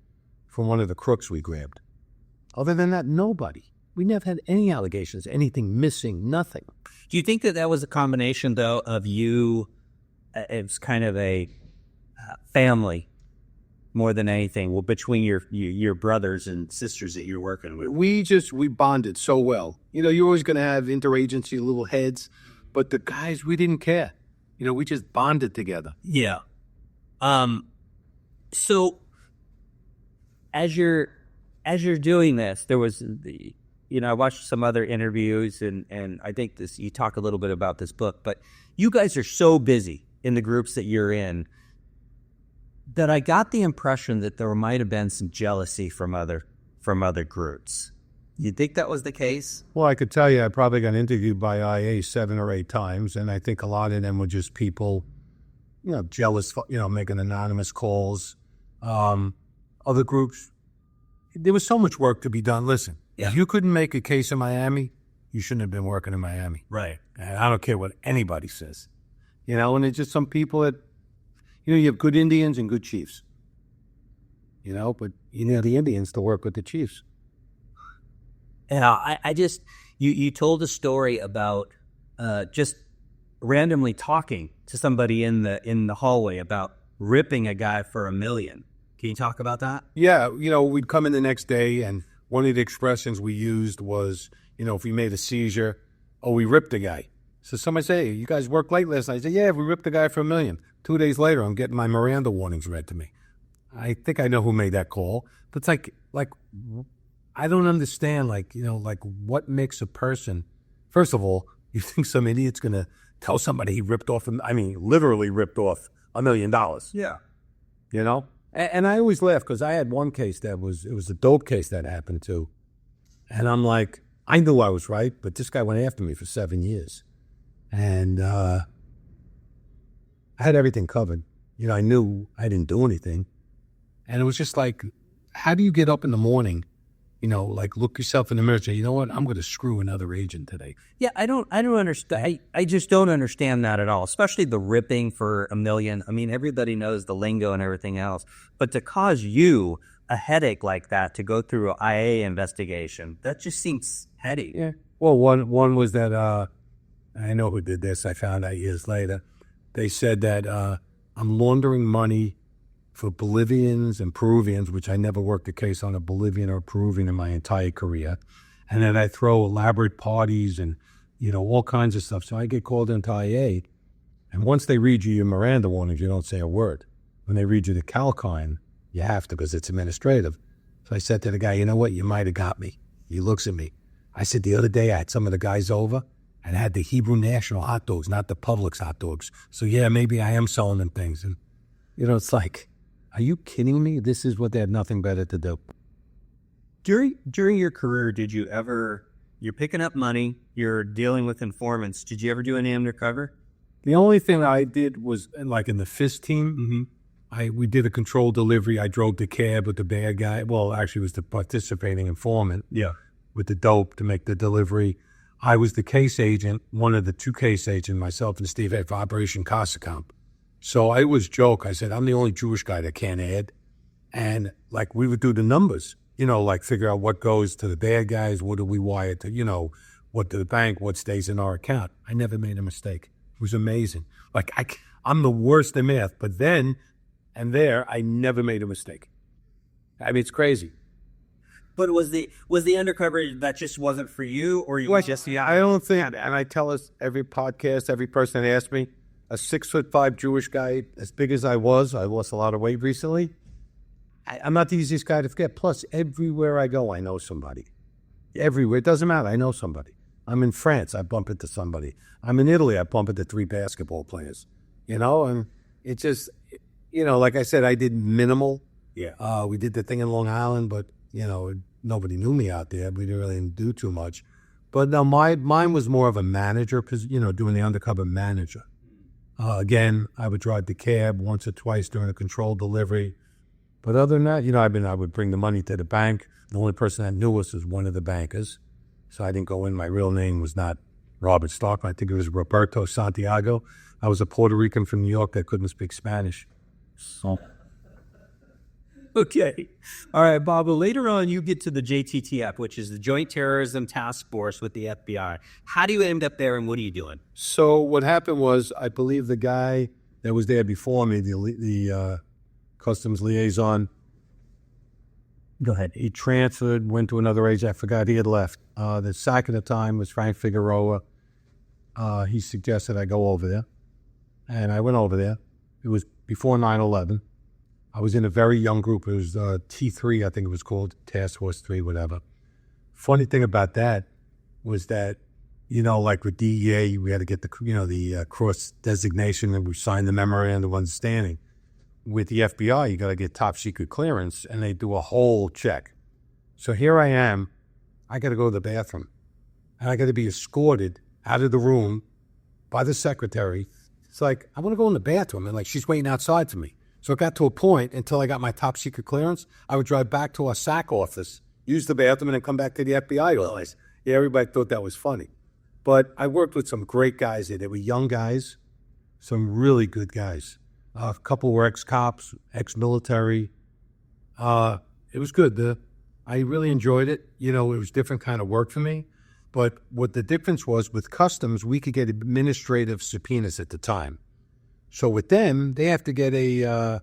A: from one of the crooks we grabbed. Other than that, nobody. We never had any allegations, anything missing, nothing.
B: Do you think that that was a combination, though, of you, it's kind of a family more than anything, well, between your brothers and sisters that you're working with?
A: We bonded so well. You know, you're always going to have interagency little heads, but the guys, we didn't care. You know, we just bonded together.
B: Yeah. So as you're doing this, there was the, you know, I watched some other interviews and I think this, you talk a little bit about this book, but you guys are so busy in the groups that you're in that I got the impression that there might have been some jealousy from other groups. You think that was the case?
A: Well, I could tell you, I probably got interviewed by IA 7 or 8 times, and I think a lot of them were just people, you know, jealous, you know, making anonymous calls. Other groups, there was so much work to be done. Listen, if you couldn't make a case in Miami, you shouldn't have been working in Miami.
B: Right.
A: And I don't care what anybody says. You know, and it's just some people that, you know, you have good Indians and good chiefs. You know, but you know the Indians to work with the chiefs.
B: Yeah, I just, you told a story about just randomly talking to somebody in the hallway about ripping a guy for $1 million. Can you talk about that?
A: Yeah, you know, we'd come in the next day, and one of the expressions we used was, you know, if we made a seizure, oh, we ripped a guy. So somebody say, hey, you guys worked late last night. I said, yeah, we ripped the guy for $1 million. 2 days later, I'm getting my Miranda warnings read to me. I think I know who made that call. But it's like I don't understand, like, you know, like what makes a person, first of all, you think some idiot's going to tell somebody he ripped off, literally ripped off $1 million.
B: Yeah.
A: You know? And I always laugh because I had one case it was a dope case that happened to. And I'm like, I knew I was right, but this guy went after me for 7 years. And I had everything covered. You know, I knew I didn't do anything. And it was just like, how do you get up in the morning, you know, like look yourself in the mirror and say, you know what, I'm going to screw another agent today.
B: Yeah, I don't understand. I just don't understand that at all, especially the ripping for $1 million. I mean, everybody knows the lingo and everything else. But to cause you a headache like that to go through an IA investigation, that just seems heady.
A: Yeah. Well, one was that, I know who did this. I found out years later. They said that I'm laundering money for Bolivians and Peruvians, which I never worked a case on a Bolivian or Peruvian in my entire career. And then I throw elaborate parties and, you know, all kinds of stuff. So I get called into IA. And once they read you your Miranda warnings, you don't say a word. When they read you the Calkine, you have to because it's administrative. So I said to the guy, you know what? You might have got me. He looks at me. I said, the other day I had some of the guys over and I had the Hebrew National hot dogs, not the Publix hot dogs. So yeah, maybe I am selling them things. And, you know, it's like, are you kidding me? This is what they had nothing better to do.
B: During your career, did you ever, you're picking up money, you're dealing with informants, did you ever do any undercover?
A: The only thing I did was, like in the FIST team, we did a controlled delivery. I drove the cab with the bad guy. Well, actually, it was the participating informant.
B: Yeah.
A: With the dope to make the delivery. I was the case agent, one of the 2 case agents, myself and Steve, for Operation Greenback. So I always joke. I said, I'm the only Jewish guy that can't add. And like we would do the numbers, you know, like figure out what goes to the bad guys, what do we wire to, you know, what to the bank, what stays in our account. I never made a mistake. It was amazing. Like I'm the worst at math, but then and there, I never made a mistake. I mean, it's crazy.
B: But was the undercover that just wasn't for you, or you just?
A: Yeah, I don't think, and I tell us every podcast, every person that asks me, a 6'5" Jewish guy, as big as I lost a lot of weight recently. I'm not the easiest guy to forget. Plus, everywhere I go, I know somebody. Everywhere, it doesn't matter. I know somebody. I'm in France, I bump into somebody. I'm in Italy, I bump into 3 basketball players. You know, and it just, you know, like I said, I did minimal.
B: Yeah.
A: We did the thing in Long Island, but you know, nobody knew me out there. We didn't really do too much. But no, mine was more of a manager, you know, doing the undercover manager. Again, I would drive the cab once or twice during a controlled delivery. But other than that, you know, I would bring the money to the bank. The only person that knew us was one of the bankers. So I didn't go in. My real name was not Robert Starkman. I think it was Roberto Santiago. I was a Puerto Rican from New York that couldn't speak Spanish. So.
B: Okay. All right, Bob. Well, later on, you get to the JTTF, which is the Joint Terrorism Task Force with the FBI. How do you end up there, and what are you doing?
A: So what happened was, I believe the guy that was there before me, the customs liaison,
B: Go ahead.
A: he transferred, went to another agency. I forgot he had left. The second at the time was Frank Figueroa. He suggested I go over there, and I went over there. It was before 9/11. I was in a very young group. It was T3, I think it was called, Task Force 3, whatever. Funny thing about that was that, like with DEA, we had to get the cross designation, and we signed the memorandum of understanding. With the FBI, you got to get top secret clearance, and they do a whole check. So here I am. I got to go to the bathroom, and I got to be escorted out of the room by the secretary. It's like, I want to go in the bathroom, and she's waiting outside for me. So it got to a point, until I got my top secret clearance, I would drive back to our SAC office, use the bathroom, and then come back to the FBI office. Yeah, everybody thought that was funny. But I worked with some great guys there. They were young guys, some really good guys. A couple were ex-cops, ex-military. It was good. I really enjoyed it. It was different kind of work for me. But what the difference was, with customs, we could get administrative subpoenas at the time. So with them, they have to get a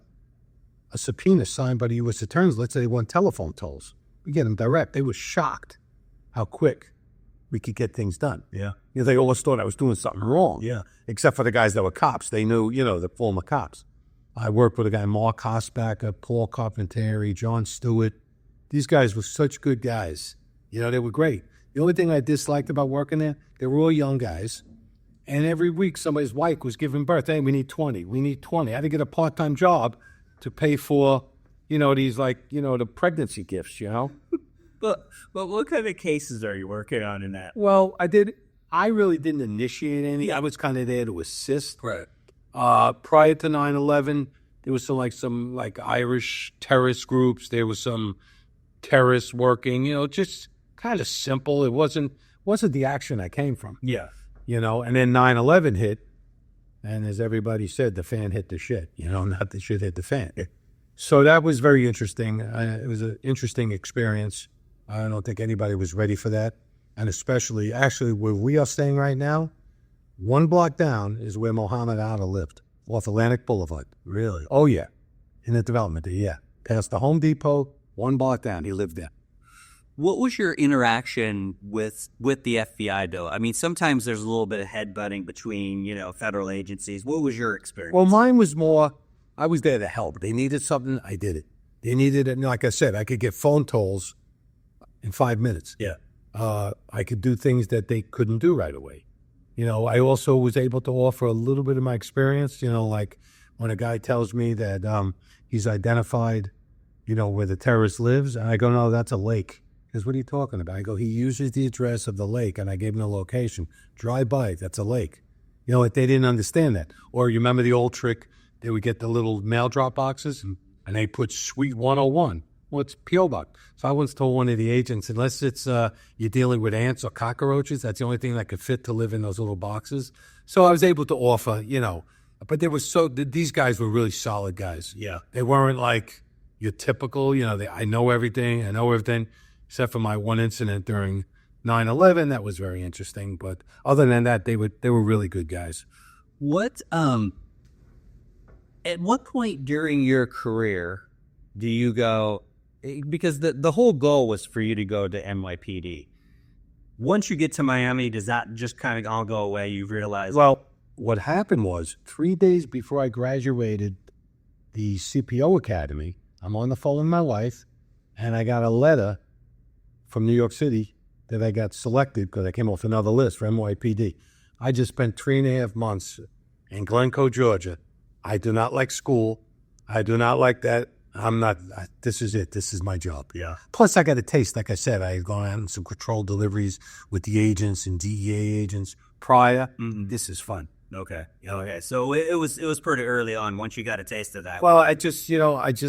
A: subpoena signed by the U.S. attorneys. Let's say they want telephone tolls. We get them direct. They were shocked how quick we could get things done.
B: Yeah.
A: They always thought I was doing something wrong.
B: Yeah.
A: Except for the guys that were cops. They knew, the former cops. I worked with a guy, Mark Hosbacker, Paul Carpentieri, John Stewart. These guys were such good guys. They were great. The only thing I disliked about working there, they were all young guys. And every week somebody's wife was giving birth. Hey, we need 20. We need 20. I had to get a part-time job to pay for, these the pregnancy gifts,
B: But what kind of cases are you working on in that?
A: Well, I really didn't initiate any. I was kind of there to assist.
B: Right.
A: Prior to 9/11, there was some Irish terrorist groups. There was some terrorists working, just kind of simple. It wasn't the action I came from.
B: Yeah.
A: And then 9/11 hit, and as everybody said, the fan hit the shit, not the shit hit the fan. So that was very interesting. It was an interesting experience. I don't think anybody was ready for that. And especially, actually, where we are staying right now, one block down is where Muhammad Ali lived, off Atlantic Boulevard.
B: Really?
A: Oh, yeah. In the development, yeah. Past the Home Depot, one block down, he lived there.
B: What was your interaction with the FBI, though? I mean, sometimes there's a little bit of headbutting between, federal agencies. What was your experience?
A: Well, mine was more, I was there to help. They needed something, I did it. They needed it, and like I said, I could get phone tolls in 5 minutes.
B: Yeah.
A: I could do things that they couldn't do right away. I also was able to offer a little bit of my experience, like when a guy tells me that he's identified, where the terrorist lives, and I go, no, that's a lake. He goes, what are you talking about? I go, he uses the address of the lake, and I gave him the location. Drive by, that's a lake. They didn't understand that. Or you remember the old trick, they would get the little mail drop boxes, and they put Suite 101. Well, it's P.O. Box. So I once told one of the agents, unless it's you're dealing with ants or cockroaches, that's the only thing that could fit to live in those little boxes. So I was able to offer, but these guys were really solid guys.
B: Yeah.
A: They weren't like your typical, I know everything, except for my one incident during 9/11. That was very interesting. But other than that, they were really good guys.
B: What, at what point during your career do you go, because the whole goal was for you to go to NYPD. Once you get to Miami, does that just kind of all go away? You realize?
A: Well, what happened was 3 days before I graduated the CPO Academy, I'm on the phone with my wife, and I got a letter from New York City that I got selected because I came off another list for NYPD. I just spent 3.5 months in Glencoe, Georgia. I do not like school. I do not like that. This is it. This is my job.
B: Yeah.
A: Plus, I got a taste. Like I said, I had gone out on some controlled deliveries with the agents and DEA agents prior.
B: Mm-hmm.
A: This is fun.
B: Okay. So it was pretty early on once you got a taste of that.
A: Well, I just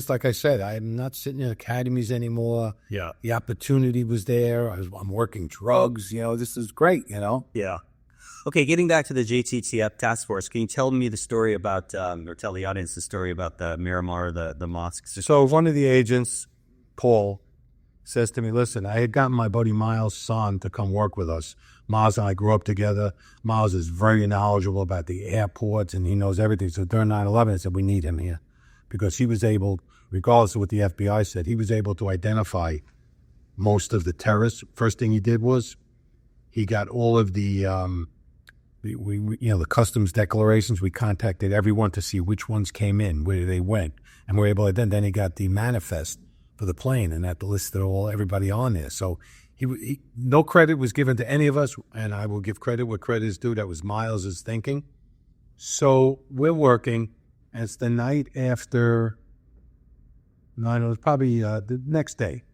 A: like I said, I'm not sitting in academies anymore.
B: Yeah.
A: The opportunity was there. I'm working drugs. This is great.
B: Yeah. Okay, getting back to the JTTF task force, can you tell me the story about, or tell the audience the story about the Miramar, the Mosque?
A: So one of the agents, Paul, says to me, listen, I had gotten my buddy Miles' son to come work with us. Miles and I grew up together. Miles is very knowledgeable about the airports, and he knows everything. So during 9/11, I said, we need him here. Because he was able, regardless of what the FBI said, he was able to identify most of the terrorists. First thing he did was he got all of the customs declarations. We contacted everyone to see which ones came in, where they went. And we're able to, then he got the manifest for the plane, and that listed everybody on there. So he no credit was given to any of us, and I will give credit where credit is due. That was Miles' thinking. So we're working, and it's the night after 9, it was probably the next day.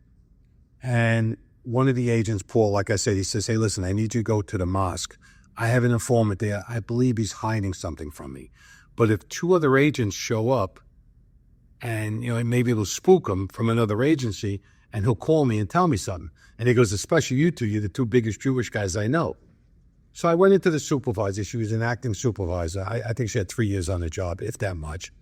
A: And one of the agents, Paul, like I said, he says, hey, listen, I need you to go to the mosque. I have an informant there. I believe he's hiding something from me. But if 2 other agents show up, and maybe it'll spook him from another agency, and he'll call me and tell me something. And he goes, especially you two, you're the 2 biggest Jewish guys I know. So I went into the supervisor. She was an acting supervisor. I think she had 3 years on the job, if that much.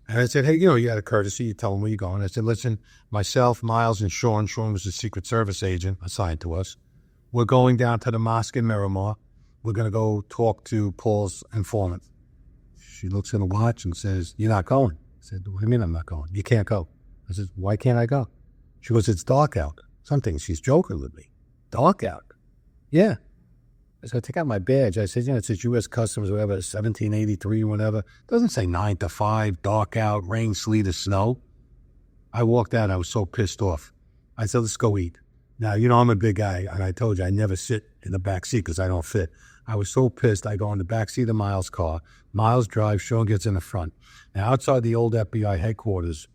A: And I said, hey, you got a courtesy. You tell them where you're going. I said, listen, myself, Miles, and Sean was a Secret Service agent assigned to us. We're going down to the mosque in Miramar. We're going to go talk to Paul's informant. She looks at the watch and says, you're not going. I said, what do you mean I'm not going? You can't go. I said, why can't I go? She goes, it's dark out. Something. She's joking with me. Dark out? Yeah. I said, take out my badge. I said, it says U.S. Customs, whatever, 1783, whatever. It doesn't say 9 to 5, dark out, rain, sleet, or snow. I walked out. I was so pissed off. I said, let's go eat. Now, I'm a big guy, and I told you I never sit in the back seat because I don't fit. I was so pissed. I go in the back seat of Miles' car. Miles drives. Sean gets in the front. Now, outside the old FBI headquarters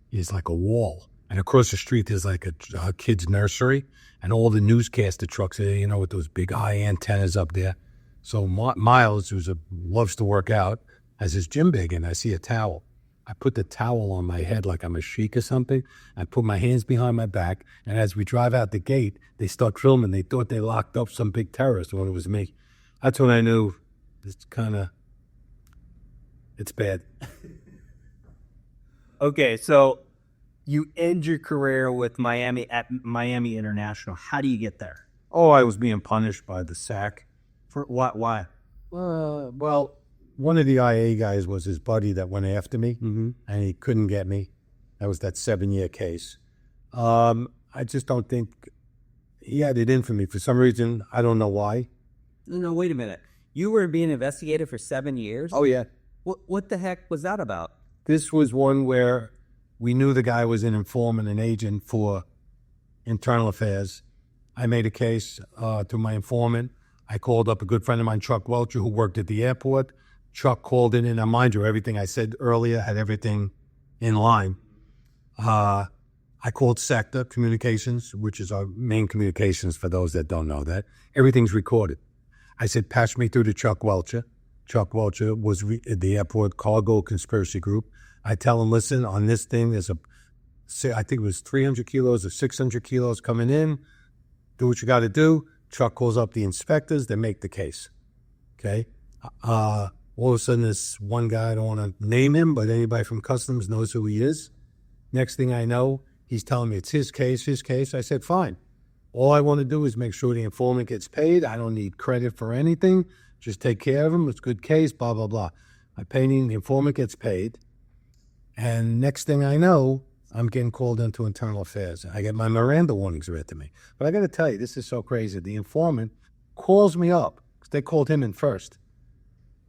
A: is like a wall. And across the street, there's like a kid's nursery. And all the newscaster trucks, with those big high antennas up there. So Miles, who loves to work out, has his gym bag in. I see a towel. I put the towel on my head like I'm a sheik or something. I put my hands behind my back. And as we drive out the gate, they start filming. They thought they locked up some big terrorist when it was me. That's when I knew it's bad.
B: Okay, so you end your career with Miami International. How do you get there?
A: Oh, I was being punished by the SAC.
B: For what? Why?
A: Well, one of the IA guys was his buddy that went after me, and he couldn't get me. That was that 7-year case. I just don't think he had it in for me. For some reason, I don't know why.
B: No, wait a minute. You were being investigated for 7 years?
A: Oh, yeah.
B: What the heck was that about?
A: This was one where we knew the guy was an informant, an agent for internal affairs. I made a case to my informant. I called up a good friend of mine, Chuck Welcher, who worked at the airport. Chuck called in, and mind you, everything I said earlier had everything in line. I called Sector Communications, which is our main communications for those that don't know that. Everything's recorded. I said, patch me through to Chuck Welcher. Chuck Welcher was at the airport cargo conspiracy group. I tell him, listen, on this thing, there's I think it was 300 kilos or 600 kilos coming in. Do what you got to do. Chuck calls up the inspectors. They make the case. Okay? All of a sudden, this one guy, I don't want to name him, but anybody from Customs knows who he is. Next thing I know, he's telling me it's his case. I said, fine. All I want to do is make sure the informant gets paid. I don't need credit for anything. Just take care of him. It's a good case, blah, blah, blah. I pay him, the informant gets paid. And next thing I know, I'm getting called into internal affairs. I get my Miranda warnings read to me. But I got to tell you, this is so crazy. The informant calls me up, because they called him in first.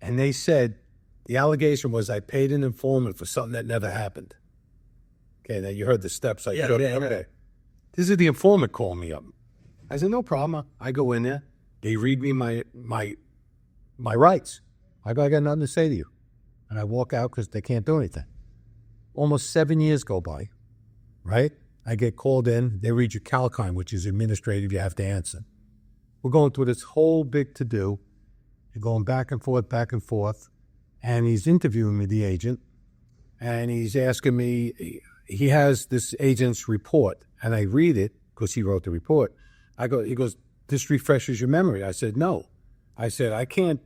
A: And they said, the allegation was I paid an informant for something that never happened. Okay, now you heard the steps I took. Okay. This is the informant calling me up. I said, no problem. I go in there. They read me my rights. I go, I got nothing to say to you. And I walk out because they can't do anything. Almost 7 years go by, right? I get called in. They read your CalCime, which is administrative. You have to answer. We're going through this whole big to-do. You're going back and forth. And he's interviewing me, the agent. And he's asking me, he has this agent's report. And I read it because he wrote the report. He goes, this refreshes your memory. I said, no. I said, I can't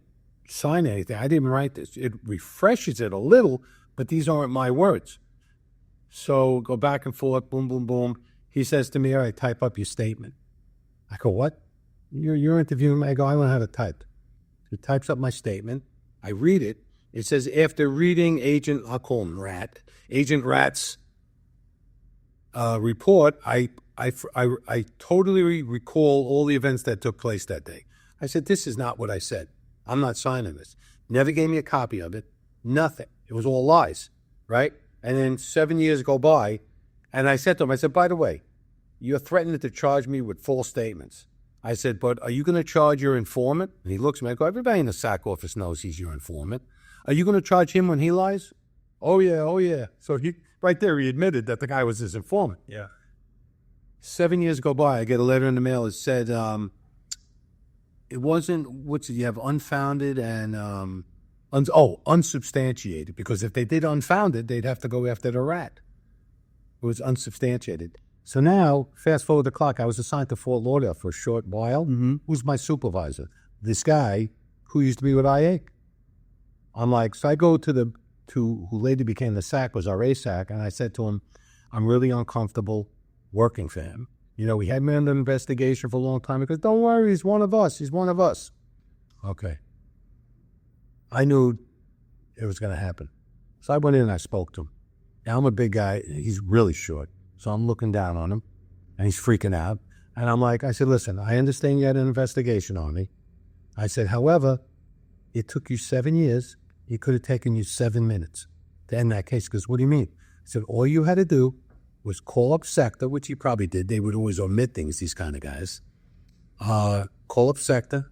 A: sign anything. I didn't write this. It refreshes it a little, but these aren't my words. So go back and forth, boom, boom, boom. He says to me, all right, type up your statement. I go, what? You're interviewing me? I go, I don't know how to type. He types up my statement. I read it. It says, after reading I'll call him Rat, Agent Rat's report, I totally recall all the events that took place that day. I said, this is not what I said. I'm not signing this. Never gave me a copy of it. Nothing. It was all lies, right? And then 7 years go by, and I said to him, I said, by the way, you're threatening to charge me with false statements. I said, but are you going to charge your informant? And he looks at me, I go, everybody in the SAC office knows he's your informant. Are you going to charge him when he lies? Oh, yeah, oh, yeah. So right there, he admitted that the guy was his informant.
B: Yeah.
A: 7 years go by, I get a letter in the mail. It said, it wasn't, you have unfounded and, unsubstantiated. Because if they did unfounded, they'd have to go after the Rat. It was unsubstantiated. So now, fast forward the clock, I was assigned to Fort Lauderdale for a short while.
B: Mm-hmm.
A: Who's my supervisor? This guy who used to be with IA. I'm like, so I go to who later became the SAC, was our ASAC, and I said to him, I'm really uncomfortable working for him. You know, we had me under investigation for a long time. He goes, don't worry, he's one of us. He's one of us. Okay. I knew it was going to happen. So I went in and I spoke to him. Now, I'm a big guy. He's really short. So I'm looking down on him, and he's freaking out. And I'm like, I said, listen, I understand you had an investigation on me. I said, however, it took you 7 years. It could have taken you 7 minutes to end that case. Because what do you mean? I said, all you had to do was call up Sector, which he probably did. They would always omit things, these kind of guys. Call up Sector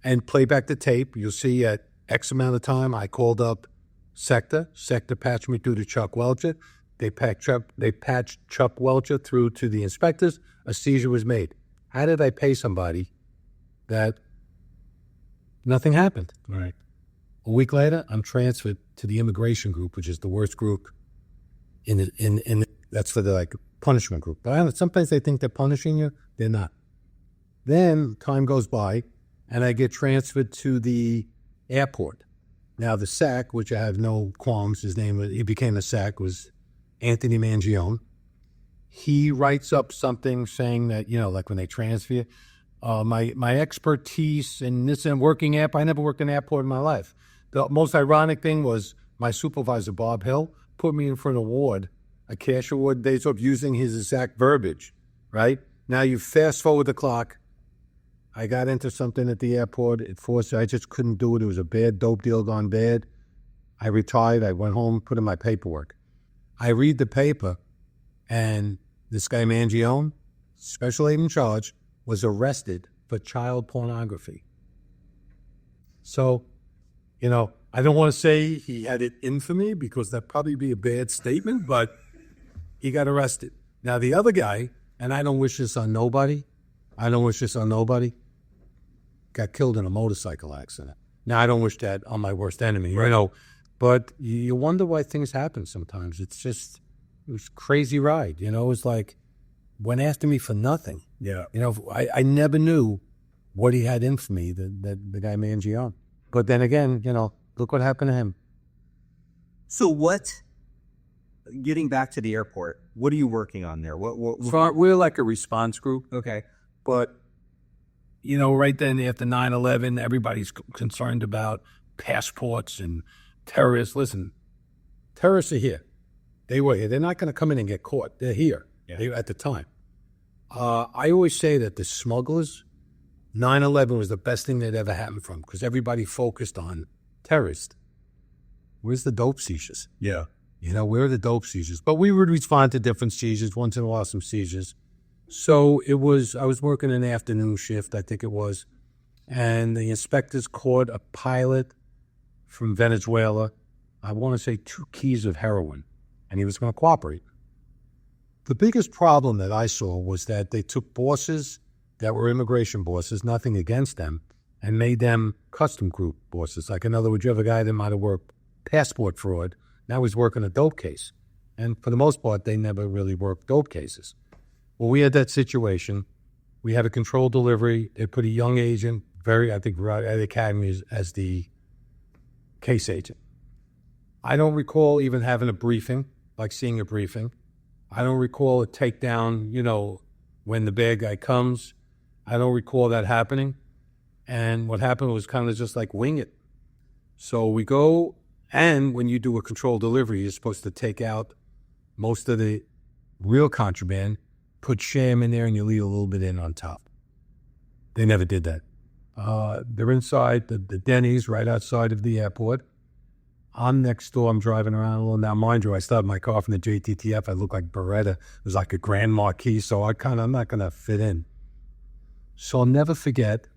A: and play back the tape. You'll see at X amount of time, I called up Sector. Sector patched me through to Chuck Welcher. They patched Chuck Welcher through to the inspectors. A seizure was made. How did I pay somebody that nothing happened?
B: Right.
A: A week later, I'm transferred to the immigration group, which is the worst group that's for the punishment group. But sometimes they think they're punishing you. They're not. Then time goes by, and I get transferred to the airport. Now the SAC, which I have no qualms, he became a SAC, was Anthony Mangione. He writes up something saying that, like when they transfer you, my expertise in this and working airport, I never worked in an airport in my life. The most ironic thing was my supervisor, Bob Hill, put me in for an award, a cash award days of using his exact verbiage, right? Now you fast forward the clock. I got into something at the airport. I just couldn't do it. It was a bad dope deal gone bad. I retired. I went home, put in my paperwork. I read the paper, and this guy Mangione, special agent in charge, was arrested for child pornography. So, I don't want to say he had it in for me because that'd probably be a bad statement, but he got arrested. Now, the other guy, and I don't wish this on nobody, got killed in a motorcycle accident. Now, I don't wish that on my worst enemy,
B: right.
A: But you wonder why things happen sometimes. It was a crazy ride, It's like, went after me for nothing.
B: Yeah.
A: I never knew what he had in for me, the guy Mangione. But then again, look what happened to him.
B: So getting back to the airport, what are you working on there?
A: We're like a response group.
B: Okay.
A: But, right then after 9/11, everybody's concerned about passports and terrorists. Listen, terrorists are here. They were here. They're not going to come in and get caught. They're here at the time. I always say that the smugglers, 9/11 was the best thing that ever happened from because everybody focused on terrorists. Where's the dope seizures?
B: Yeah.
A: Where are the dope seizures? But we would respond to different seizures, once in a while some seizures. So I was working an afternoon shift, I think it was, and the inspectors caught a pilot from Venezuela, I want to say 2 keys of heroin, and he was going to cooperate. The biggest problem that I saw was that they took bosses that were immigration bosses, nothing against them, and made them custom group bosses. Like, in other words, you have a guy that might have worked passport fraud, now he's working a dope case. And for the most part, they never really worked dope cases. Well, we had that situation. We had a controlled delivery. They put a young agent, I think, right at the academy as the case agent. I don't recall even having a briefing, like seeing a briefing. I don't recall a takedown, when the bad guy comes. I don't recall that happening. And what happened was kind of just like wing it. So we go, and when you do a controlled delivery, you're supposed to take out most of the real contraband, put sham in there, and you leave a little bit in on top. They never did that. They're inside the Denny's right outside of the airport. I'm next door. I'm driving around a little. Now, mind you, I started my car from the JTTF. I look like Beretta. It was like a Grand Marquis, so I'm not going to fit in. So I'll never forget,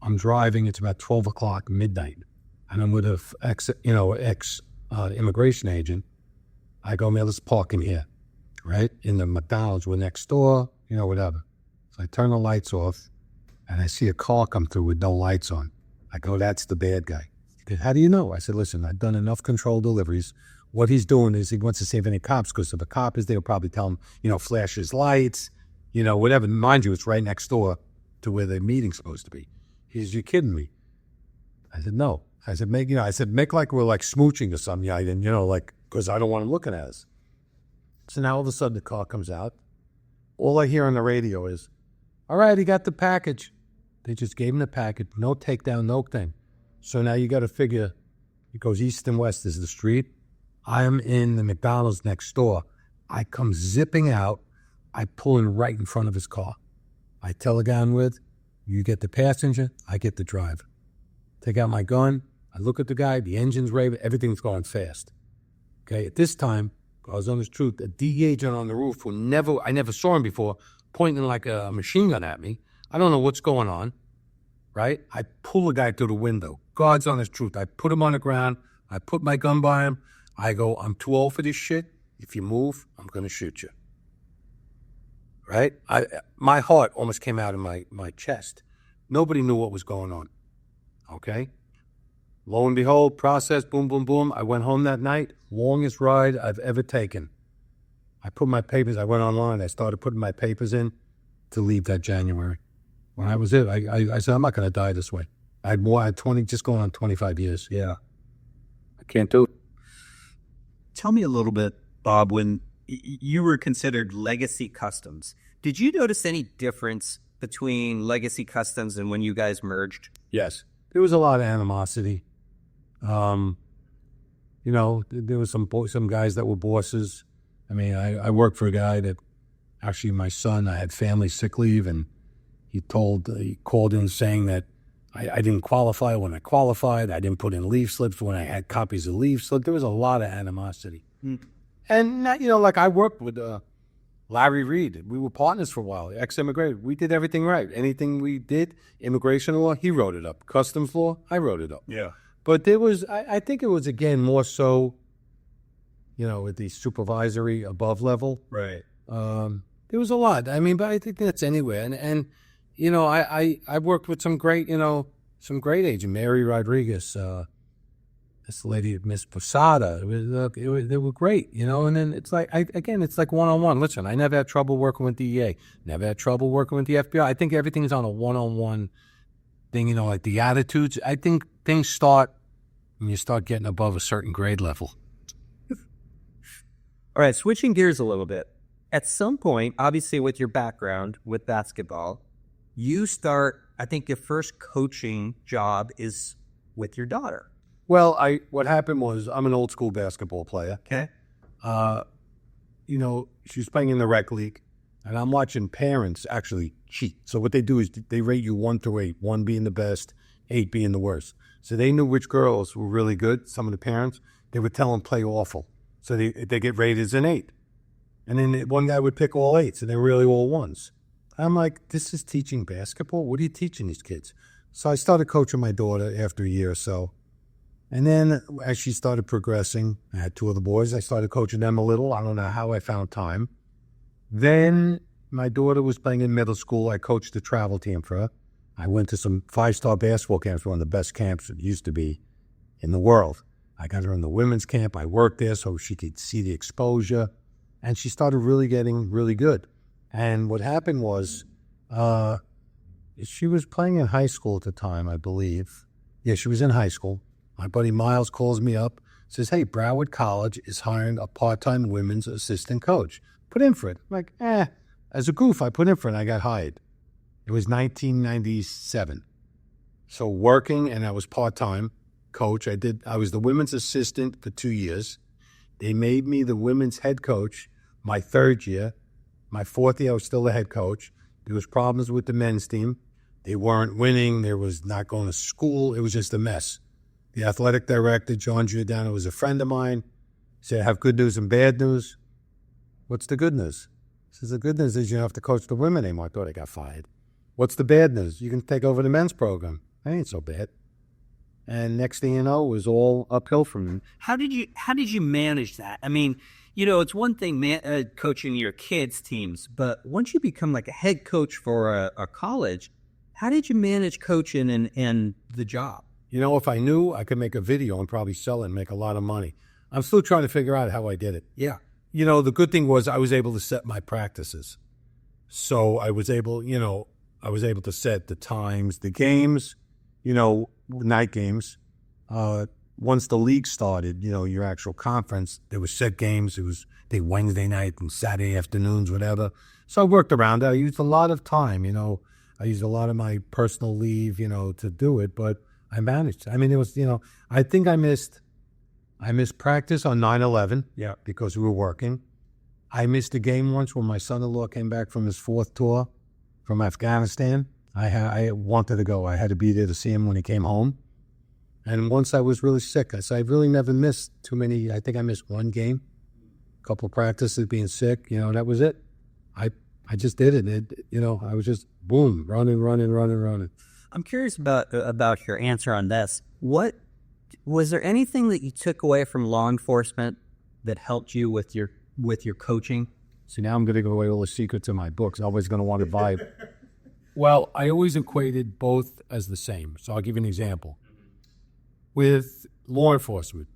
A: I'm driving. It's about 12 o'clock, midnight, and I'm with a ex-immigration agent. I go, man, let's park in here, right? In the McDonald's. We're next door, whatever. So I turn the lights off, and I see a car come through with no lights on. I go, that's the bad guy. He said, how do you know? I said, listen, I've done enough controlled deliveries. What he's doing is he wants to save any cops, because if a cop is there, he'll probably tell him, flash his lights, whatever. Mind you, it's right next door to where the meeting's supposed to be. He says, you're kidding me. I said, no. I said, make like we're like smooching or something. Yeah, and because I don't want him looking at us. So now all of a sudden the car comes out. All I hear on the radio is, all right, he got the package. They just gave him the package, no takedown, no thing. So now you got to figure, it goes east and west is the street. I am in the McDonald's next door. I come zipping out. I pull in right in front of his car. I tell the guy I'm with, you get the passenger, I get the driver. Take out my gun. I look at the guy, the engine's raving, everything's going fast. Okay, at this time, I was on the truth, a DEA agent on the roof I never saw him before, pointing like a machine gun at me. I don't know what's going on, right? I pull the guy through the window. God's honest truth. I put him on the ground. I put my gun by him. I go, I'm too old for this shit. If you move, I'm going to shoot you. Right? My heart almost came out of my chest. Nobody knew what was going on. Okay? Lo and behold, process, boom, boom, boom. I went home that night. Longest ride I've ever taken. I went online. I started putting my papers in to leave that January. When I was it, I said, I'm not going to die this way. I had 20, just going on 25 years. Yeah. I can't do it.
B: Tell me a little bit, Bob, when you were considered legacy customs, did you notice any difference between legacy customs and when you guys merged?
A: Yes. There was a lot of animosity. There was some guys that were bosses. I mean, I worked for a guy that actually my son, I had family sick leave, and he called in saying that I didn't qualify when I qualified. I didn't put in leave slips when I had copies of leave slips. There was a lot of animosity. And, I worked with Larry Reed. We were partners for a while, ex-immigrant. We did everything right. Anything we did, immigration law, he wrote it up. Customs law, I wrote it up.
C: Yeah.
A: But there was, I think it was, again, more so, with the supervisory above level.
C: Right.
A: There was a lot. I mean, but I think that's anywhere. And I worked with some great agents, Mary Rodriguez, this lady, Miss Posada. They were great, and then it's like, it's like one-on-one. Listen, I never had trouble working with DEA, never had trouble working with the FBI. I think everything's on a one-on-one thing, like the attitudes. I think things start when you start getting above a certain grade level.
B: All right, switching gears a little bit. At some point, obviously with your background with basketball, you start, I think your first coaching job is with your daughter.
A: Well, what happened was, I'm an old school basketball player.
B: Okay.
A: She was playing in the rec league, and I'm watching parents actually cheat. So what they do is they rate you 1 through 8, 1 being the best, 8 being the worst. So they knew which girls were really good. Some of the parents, they would tell them play awful. So they get rated as an 8. And then one guy would pick all 8s, and they were really all 1s. I'm like, this is teaching basketball? What are you teaching these kids? So I started coaching my daughter after a year or so. And then as she started progressing, I had 2 other boys. I started coaching them a little. I don't know how I found time. Then my daughter was playing in middle school. I coached the travel team for her. I went to some 5-star basketball camps, one of the best camps it used to be in the world. I got her in the women's camp. I worked there so she could see the exposure. And she started really getting really good. And what happened was She was playing in high school at the time, I believe. Yeah, she was in high school. My buddy Miles calls me up, says, hey, Broward College is hiring a part-time women's assistant coach. Put in for it. I'm like, As a goof, I put in for it and I got hired. It was 1997. So working, and I was part-time coach. I was the women's assistant for 2 years. They made me the women's head coach my third year. My fourth year, I was still the head coach. There was problems with the men's team. They weren't winning. There was not going to school. It was just a mess. The athletic director, John Giordano, was a friend of mine. He said, I have good news and bad news. What's the good news? He says, the good news is you don't have to coach the women anymore. I thought I got fired. What's the bad news? You can take over the men's program. That ain't so bad. And next thing you know, it was all uphill from me.
B: How did you manage that? I mean, it's one thing coaching your kids' teams, but once you become like a head coach for a college, how did you manage coaching and the job?
A: If I knew, I could make a video and probably sell it and make a lot of money. I'm still trying to figure out how I did it.
B: Yeah.
A: The good thing was I was able to set my practices. So I was able to set the times, the games, night games. Once the league started, your actual conference, there was set games. It was Wednesday night and Saturday afternoons, whatever. So I worked around it. I used a lot of time, I used a lot of my personal leave, to do it, but I managed. I mean, it was, I think I missed practice on 9/11.
B: Yeah.
A: Because we were working. I missed a game once when my son-in-law came back from his fourth tour from Afghanistan. I wanted to go. I had to be there to see him when he came home. And once I was really sick. So I really never missed too many. I think I missed one game, a couple of practices being sick. That was it. I just did it. I was just, boom, running.
B: I'm curious about your answer on this. Was there anything that you took away from law enforcement that helped you with your coaching?
A: So now I'm going to give away all the secrets of my books. I'm always going to want to buy. Well, I always equated both as the same. So I'll give you an example. With law enforcement,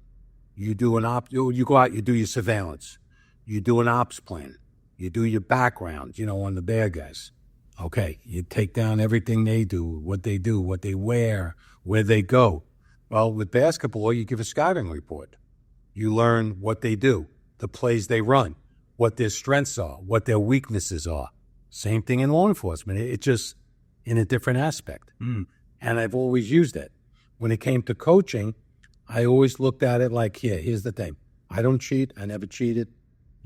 A: you go out, you do your surveillance. You do an ops plan. You do your background, on the bad guys. Okay, you take down everything they do, what they wear, where they go. Well, with basketball, you give a scouting report. You learn what they do, the plays they run, what their strengths are, what their weaknesses are. Same thing in law enforcement. It's just in a different aspect. And I've always used it. When it came to coaching, I always looked at it like, here's the thing. I don't cheat. I never cheated.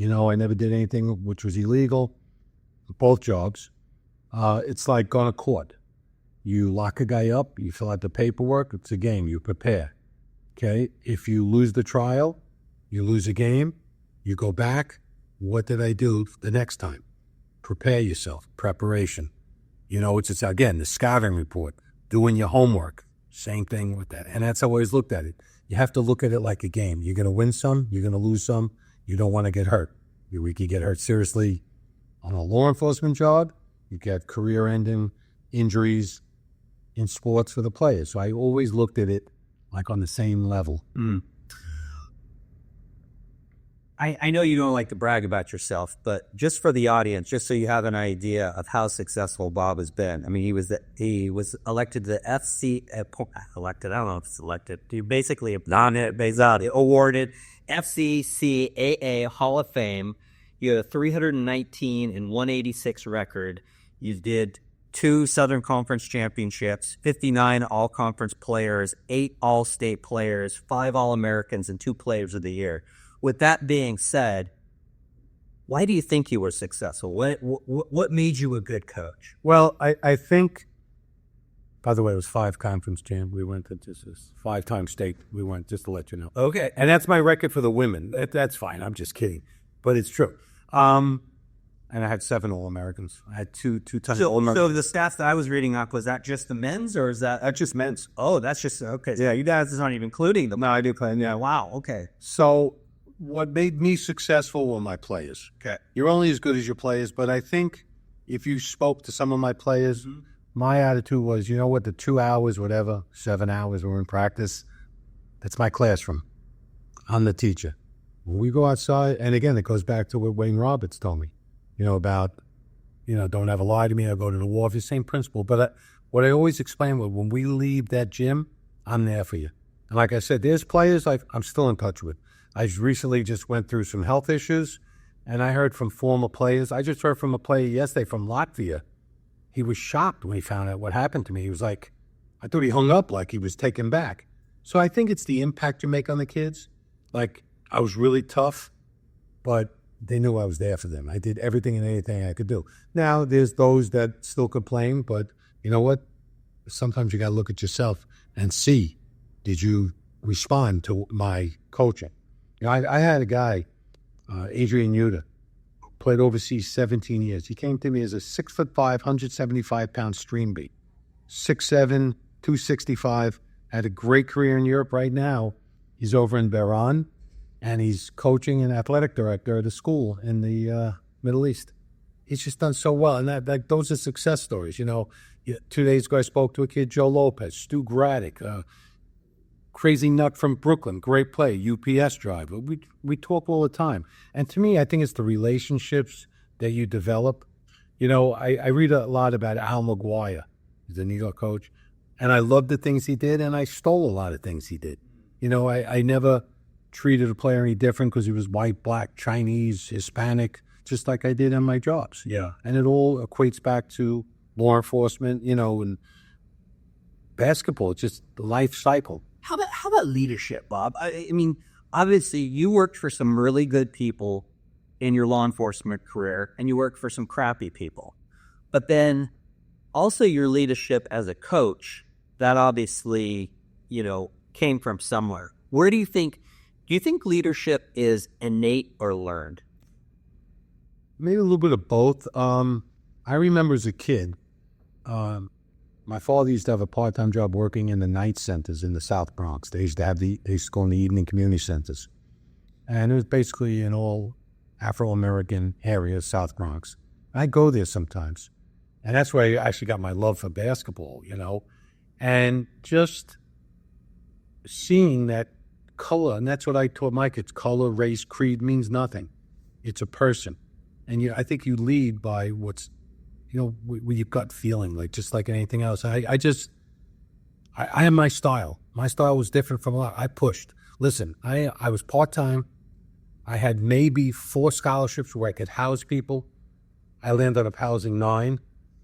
A: I never did anything which was illegal. Both jobs. It's like going to court. You lock a guy up, you fill out the paperwork, it's a game, you prepare. Okay? If you lose the trial, you lose a game, you go back, what did I do the next time? Prepare yourself, preparation. It's again, the scouting report, doing your homework, same thing with that. And that's how I always looked at it. You have to look at it like a game. You're going to win some, you're going to lose some, you don't want to get hurt. We could get hurt seriously on a law enforcement job, you get career-ending injuries in sports for the players. So I always looked at it like on the same level.
B: I know you don't like to brag about yourself, but just for the audience, just so you have an idea of how successful Bob has been. I mean, he was elected to the elected. I don't know if it's elected. He basically awarded FCCAA Hall of Fame. You have a 319 and 186 record. You did 2 Southern Conference championships, 59 all-conference players, 8 all-state players, 5 All-Americans, and 2 Players of the Year. With that being said, why do you think you were successful? What made you a good coach?
A: Well, I think, by the way, it was 5 conference champ. We went to just 5-time state. We went, just to let you know.
B: Okay.
A: And that's my record for the women. That's fine. I'm just kidding. But it's true. And I had 7 All-Americans. I had two times All-Americans.
B: So the stats that I was reading up, was that just the men's or is that?
A: That's just men's.
B: Oh, that's just, okay. Yeah, you guys aren't even including them.
A: No, I do play. Yeah.
B: Wow, okay.
A: So what made me successful were my players.
B: Okay.
A: You're only as good as your players, but I think if you spoke to some of my players, my attitude was, you know what, the 2 hours, whatever, 7 hours we're in practice, that's my classroom. I'm the teacher. When we go outside, and again, it goes back to what Wayne Roberts told me, about don't ever lie to me. I'll go to the war for the same principle. But what I always explain was, when we leave that gym, I'm there for you. And like I said, there's players I'm still in touch with. I recently just went through some health issues, and I heard from former players. I just heard from a player yesterday from Latvia. He was shocked when he found out what happened to me. He was like, I thought he hung up, like he was taken back. So I think it's the impact you make on the kids. Like, I was really tough, but they knew I was there for them. I did everything and anything I could do. Now, there's those that still complain, but you know what? Sometimes you got to look at yourself and see, did you respond to my coaching? I had a guy, Adrian Yuta, who played overseas 17 years. He came to me as a 6'5", 175-pound stream beat, 6'7", 265, had a great career in Europe. Right now, he's over in Bahrain, and he's coaching and athletic director at a school in the Middle East. He's just done so well, and those are success stories. 2 days ago, I spoke to a kid, Joe Lopez, Stu Graddick, crazy nut from Brooklyn, great play, UPS driver. We talk all the time. And to me, I think it's the relationships that you develop. I read a lot about Al McGuire, the New York coach, and I love the things he did, and I stole a lot of things he did. I never treated a player any different because he was white, black, Chinese, Hispanic, just like I did in my jobs.
B: Yeah.
A: And it all equates back to law enforcement, and basketball. It's just the life cycle.
B: How about leadership, Bob? I mean, obviously, you worked for some really good people in your law enforcement career, and you worked for some crappy people. But then also your leadership as a coach, that obviously, came from somewhere. Where do you think leadership is innate or learned?
A: Maybe a little bit of both. I remember as a kid, my father used to have a part-time job working in the night centers in the South Bronx. They used to go in the evening community centers. And it was basically in all Afro-American areas, South Bronx. I go there sometimes. And that's where I actually got my love for basketball, And just seeing that color, and that's what I taught my kids, color, race, creed means nothing. It's a person. And I think you lead by what's, with your gut feeling, just like anything else. I have my style. My style was different from a lot. I pushed. Listen, I was part-time. I had maybe 4 scholarships where I could house people. I landed up housing 9.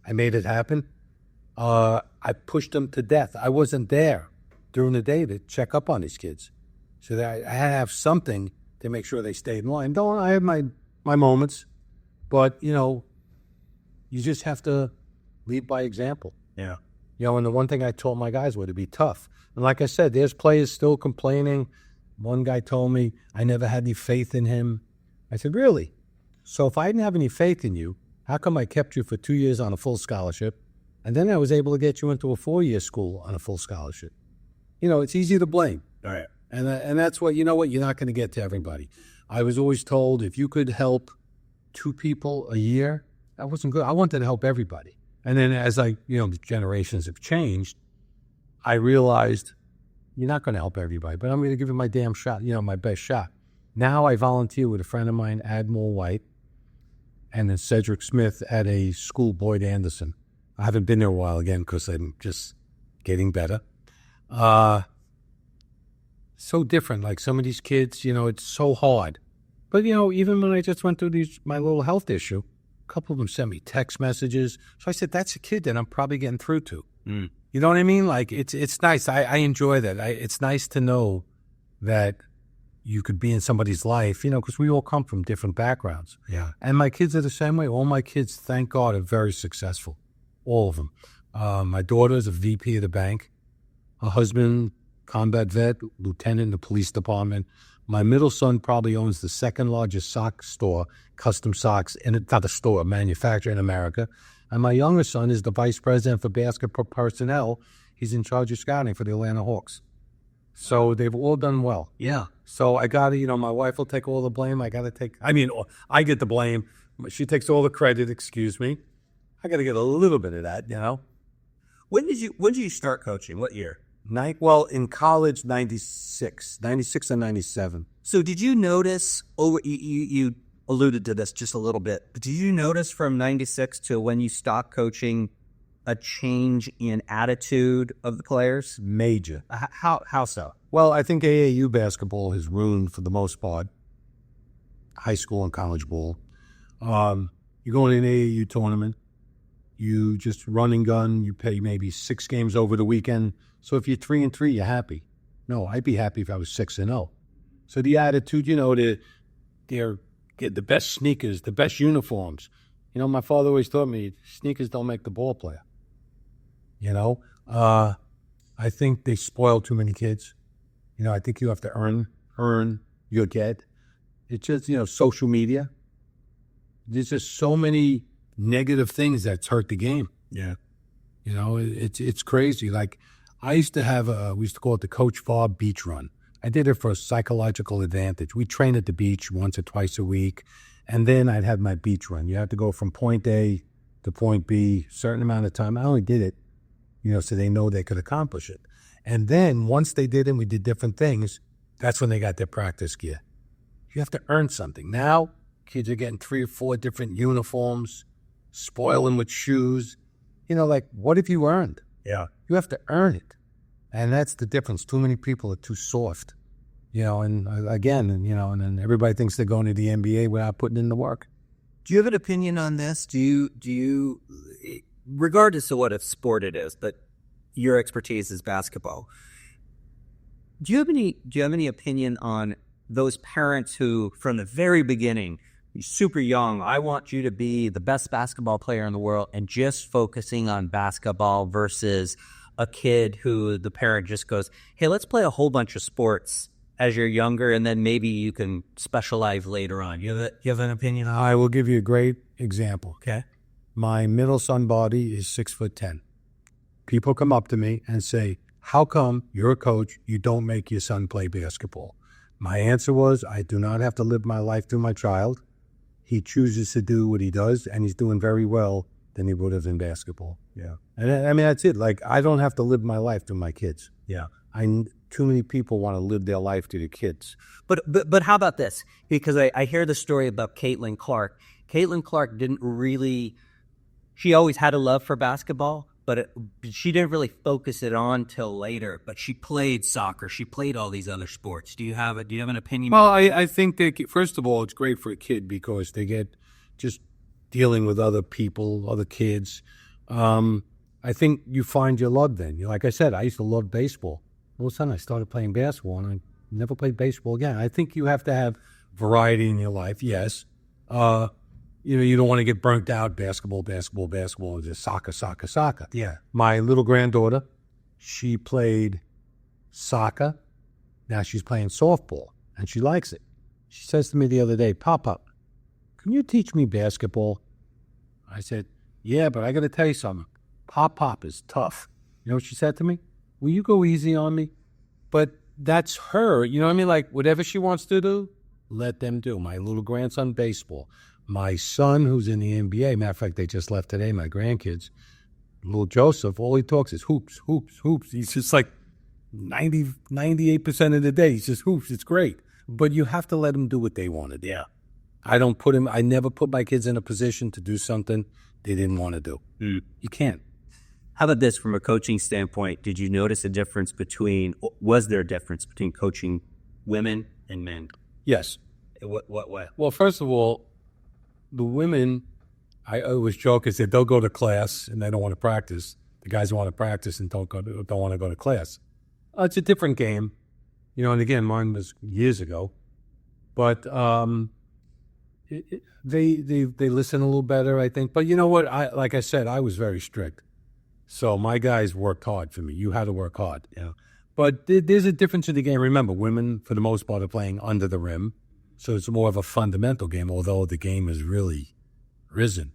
A: I made it happen. I pushed them to death. I wasn't there during the day to check up on these kids. So that I had to have something to make sure they stayed in line. I have my moments, but, you just have to lead by example.
B: Yeah.
A: And the one thing I told my guys was to be tough. And like I said, there's players still complaining. One guy told me I never had any faith in him. I said, really? So if I didn't have any faith in you, how come I kept you for 2 years on a full scholarship? And then I was able to get you into a 4-year school on a full scholarship. It's easy to blame.
B: All right.
A: And that's what, you're not going to get to everybody. I was always told if you could help 2 people a year, that wasn't good. I wanted to help everybody. And then as the generations have changed, I realized you're not going to help everybody, but I'm going to give it my damn shot, my best shot. Now I volunteer with a friend of mine, Admiral White, and then Cedric Smith at a school, Boyd Anderson. I haven't been there a while again because I'm just getting better. So different. Like some of these kids, it's so hard. But, even when I just went through my little health issue, a couple of them sent me text messages. So I said, that's a kid that I'm probably getting through to.
B: Mm.
A: You know what I mean? Like, it's nice. I enjoy that. It's nice to know that you could be in somebody's life, because we all come from different backgrounds.
B: Yeah.
A: And my kids are the same way. All my kids, thank God, are very successful. All of them. My daughter is a VP of the bank. Her husband, combat vet, lieutenant in the police department. My middle son probably owns the second largest sock store, custom socks, not a store, a manufacturer in America. And my younger son is the vice president for basketball personnel. He's in charge of scouting for the Atlanta Hawks. So they've all done well.
B: Yeah.
A: So I got to, my wife will take all the blame. I get the blame. She takes all the credit, excuse me. I got to get a little bit of that,
B: When did you start coaching? What year?
A: In college, 96 and 97.
B: So did you notice over alluded to this just a little bit, but did you notice from 96 to when you stopped coaching a change in attitude of the players?
A: Major.
B: How so?
A: Well, I think AAU basketball has ruined, for the most part, high school and college ball. You go in an AAU tournament, you just run and gun, you play maybe 6 games over the weekend. So if you're 3-3, you're happy. No, I'd be happy if I was 6-0. So the attitude, they're get the best sneakers, the best uniforms. My father always taught me, sneakers don't make the ball player. I think they spoil too many kids. I think you have to earn your get. It's just, social media. There's just so many negative things that's hurt the game.
B: Yeah.
A: It's crazy. Like, we used to call it the Coach Bob Beach Run. I did it for a psychological advantage. We train at the beach once or twice a week, and then I'd have my beach run. You have to go from point A to point B, certain amount of time. I only did it, so they know they could accomplish it. And then once they did it and we did different things, that's when they got their practice gear. You have to earn something. Now, kids are getting 3 or 4 different uniforms, spoiling with shoes. What have you earned?
B: Yeah.
A: You have to earn it. And that's the difference. Too many people are too soft, and then everybody thinks they're going to the NBA without putting in the work.
B: Do you have an opinion on this? Do you, regardless of what sport it is, but your expertise is basketball. Do you have any opinion on those parents who, from the very beginning, you're super young, I want you to be the best basketball player in the world, and just focusing on basketball versus a kid who the parent just goes, hey, let's play a whole bunch of sports as you're younger, and then maybe you can specialize later on. You have an opinion on that?
A: I will give you a great example.
B: Okay.
A: My middle son, Bobby, is 6'10". People come up to me and say, how come you're a coach, you don't make your son play basketball? My answer was, I do not have to live my life through my child. He chooses to do what he does, and he's doing very well than he would have in basketball.
B: Yeah.
A: And I mean, that's it. Like, I don't have to live my life through my kids.
B: Yeah.
A: Too many people want to live their life through their kids.
B: But how about this? Because I hear the story about Caitlin Clark. Caitlin Clark she always had a love for basketball, but she didn't really focus it on till later. But she played soccer. She played all these other sports. Do you have an opinion?
A: Well, I think that, first of all, it's great for a kid because they get just dealing with other people, other kids. I think you find your love then. Like I said, I used to love baseball. All of a sudden, I started playing basketball, and I never played baseball again. I think you have to have variety in your life, yes. You don't want to get burnt out, basketball, just soccer.
B: Yeah.
A: My little granddaughter, she played soccer. Now she's playing softball, and she likes it. She says to me the other day, Pop, can you teach me basketball? I said, yeah, but I got to tell you something. Pop is tough. You know what she said to me? Will you go easy on me? But that's her. You know what I mean? Like, whatever she wants to do, let them do. My little grandson, baseball. My son, who's in the NBA, matter of fact, they just left today, my grandkids, little Joseph, all he talks is hoops. He's just like 98% of the day, he's just hoops. It's great. But you have to let them do what they want to do.
B: Yeah.
A: I never put my kids in a position to do something they didn't want to do. You can't.
B: How about this from a coaching standpoint? Did you notice was there a difference between coaching women and men?
A: Yes.
B: What way?
A: Well, first of all, the women, I always joke, is that they'll go to class and they don't want to practice. The guys want to practice and don't want to go to class. It's a different game, and again, mine was years ago. But they listen a little better, I think. But you know what? Like I said, I was very strict. So my guys worked hard for me. You had to work hard.
B: Yeah.
A: But there's a difference in the game. Remember, women, for the most part, are playing under the rim. So it's more of a fundamental game, although the game has really risen.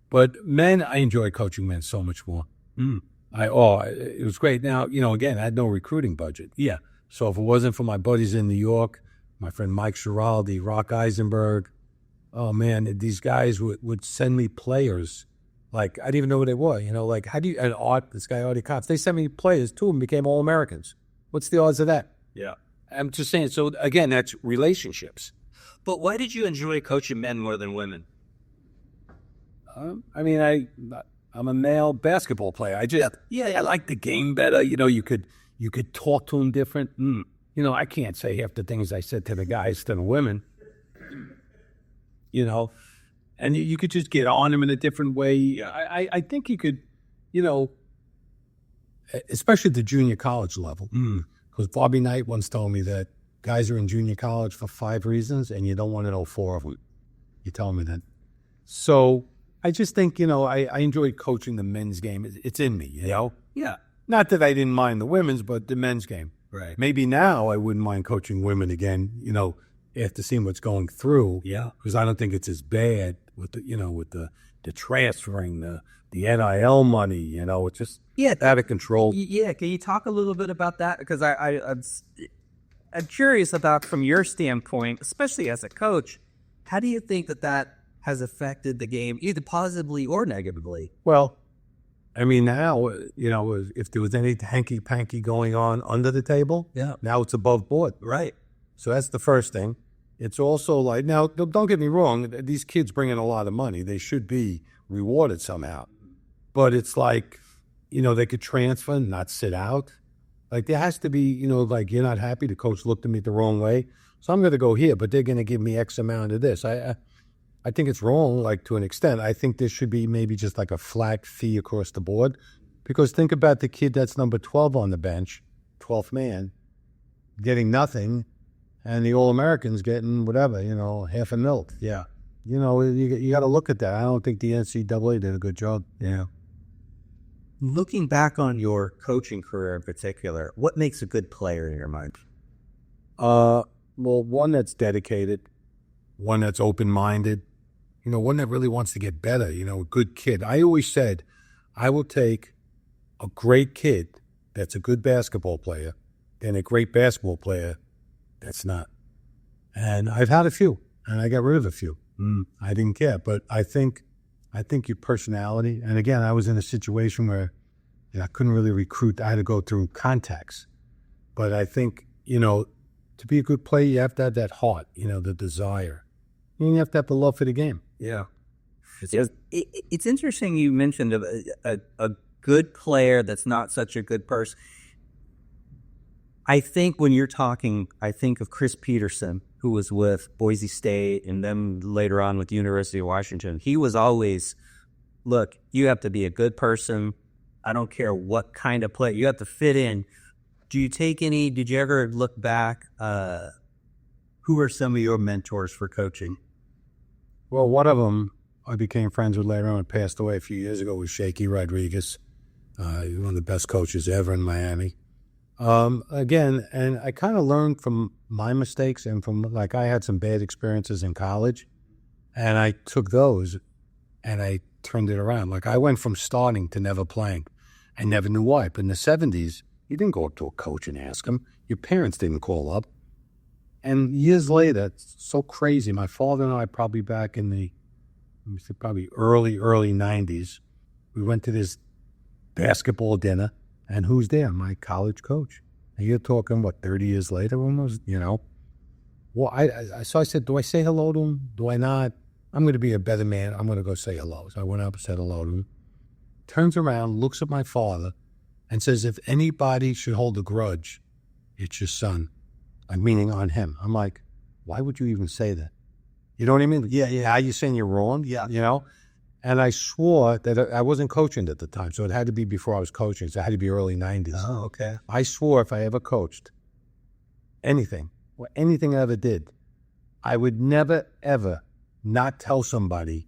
A: But men, I enjoy coaching men so much more. It was great. Now, again, I had no recruiting budget.
B: Yeah.
A: So if it wasn't for my buddies in New York, my friend Mike Schiraldi, Rock Eisenberg, oh, man, these guys would send me players. Like, I didn't even know who they were. Like, how do you, and this guy, Artie Cops, they sent me players, 2 of them became All-Americans. What's the odds of that?
B: Yeah.
A: I'm just saying, so again, that's relationships.
B: But why did you enjoy coaching men more than women?
C: I'm a male basketball player. I like the game better. You could talk to them different. I can't say half the things I said to the guys to the women. And you could just get on them in a different way. I think you could,
A: Especially at the junior college level. Because Bobby Knight once told me that guys are in junior college for 5 reasons, and you don't want to know 4 of them. You told me that. So I just think, I enjoy coaching the men's game. It's in me,
C: Yeah.
A: Not that I didn't mind the women's, but the men's game.
C: Right.
A: Maybe now I wouldn't mind coaching women again, after seeing what's going through.
C: Yeah.
A: Because I don't think it's as bad with the transferring, the NIL money, it's just out of control.
B: Yeah, can you talk a little bit about that? Because I'm curious about, from your standpoint, especially as a coach, how do you think that has affected the game, either positively or negatively?
A: Well, now, if there was any hanky-panky going on under the table, now it's above board.
B: Right.
A: So that's the first thing. It's also like, now, don't get me wrong, these kids bring in a lot of money. They should be rewarded somehow. But it's like, they could transfer and not sit out. Like, there has to be, you're not happy, the coach looked at me the wrong way, so I'm going to go here, but they're going to give me X amount of this. I think it's wrong, to an extent. I think there should be maybe just like a flat fee across the board. Because think about the kid that's number 12 on the bench, 12th man, getting nothing, and the All-Americans getting whatever, half a milk.
C: Yeah.
A: You got to look at that. I don't think the NCAA did a good job.
C: Yeah.
B: Looking back on your coaching career in particular, what makes a good player in your mind?
A: Well, one that's dedicated, one that's open-minded, one that really wants to get better, a good kid. I always said, I will take a great kid that's a good basketball player than a great basketball player that's not. And I've had a few, and I got rid of a few. I didn't care, but I think your personality, and again, I was in a situation where I couldn't really recruit. I had to go through contacts. But I think, to be a good player, you have to have that heart, the desire. And you have to have the love for the game.
C: Yeah.
B: It's interesting you mentioned a good player that's not such a good person. I think when you're talking, I think of Chris Peterson, who was with Boise State and then later on with the University of Washington. He was always, look, you have to be a good person. I don't care what kind of play. You have to fit in. Did you ever look back? Who are some of your mentors for coaching?
A: Well, one of them I became friends with later on and passed away a few years ago was Shaky Rodriguez. He's one of the best coaches ever in Miami. Again, and I kind of learned from my mistakes and from, I had some bad experiences in college, and I took those and I turned it around. I went from starting to never playing. I never knew why. But in the 70s, you didn't go up to a coach and ask him. Your parents didn't call up. And years later, it's so crazy. My father and I, probably back in the, probably early 90s, we went to this basketball dinner. And who's there? My college coach. And you're talking, 30 years later almost, Well, so I said, do I say hello to him? Do I not? I'm going to be a better man. I'm going to go say hello. So I went up and said hello to him. Turns around, looks at my father, and says, if anybody should hold a grudge, it's your son. I'm meaning on him. I'm like, why would you even say that? You know what I mean? Yeah. Are you saying you're wrong? Yeah. And I swore that I wasn't coaching at the time, so it had to be before I was coaching, so it had to be early 90s.
B: Oh, okay.
A: I swore if I ever coached anything, or anything I ever did, I would never, ever not tell somebody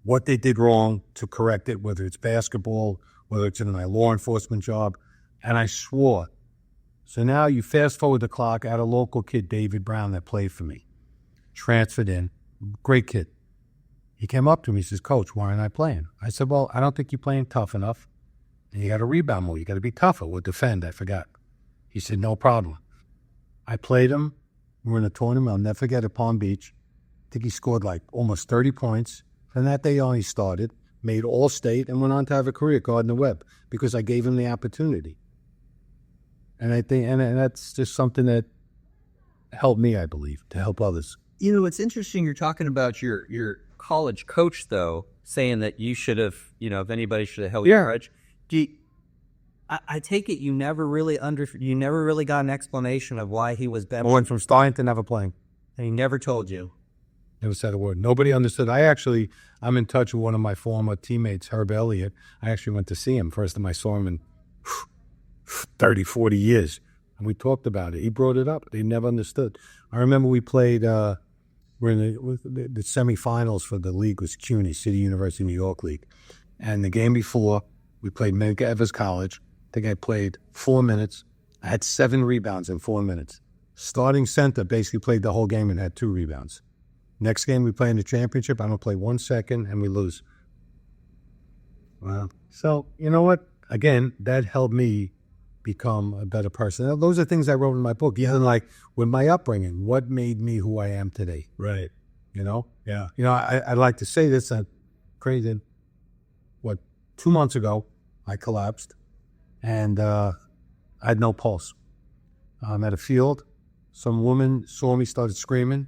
A: what they did wrong to correct it, whether it's basketball, whether it's in my law enforcement job, and I swore. So now you fast forward the clock, I had a local kid, David Brown, that played for me, transferred in, great kid. He came up to me, he says, Coach, why aren't I playing? I said, well, I don't think you're playing tough enough. And you got to rebound more. You got to be tougher. We'll defend. I forgot. He said, no problem. I played him. We were in a tournament. I'll never forget at Palm Beach. I think he scored almost 30 points. From that day on, he started, made All-State, and went on to have a career at Gardner Webb because I gave him the opportunity. And I think, and that's just something that helped me, I believe, to help others.
B: It's interesting you're talking about your college coach, though, saying that you should have, if anybody should have held your grudge. I take it you never really got an explanation of why he was better.
A: I went from starting to never playing.
B: And he never told you.
A: Never said a word. Nobody understood. I'm in touch with one of my former teammates, Herb Elliott. I actually went to see him. First time I saw him in 30, 40 years. And we talked about it. He brought it up. They never understood. I remember we played, we're in the semifinals for the league was CUNY, City University, New York League. And the game before, we played Medgar Evers College. I think I played 4 minutes. I had 7 rebounds in 4 minutes. Starting center basically played the whole game and had 2 rebounds. Next game we play in the championship. I don't play 1 second and we lose. Wow. So, you know what? Again, that helped me become a better person. Now, those are things I wrote in my book. Even like with my upbringing, what made me who I am today?
C: Right.
A: Yeah. I'd like to say this. Crazy. 2 months ago, I collapsed. And I had no pulse. I'm at a field. Some woman saw me, started screaming.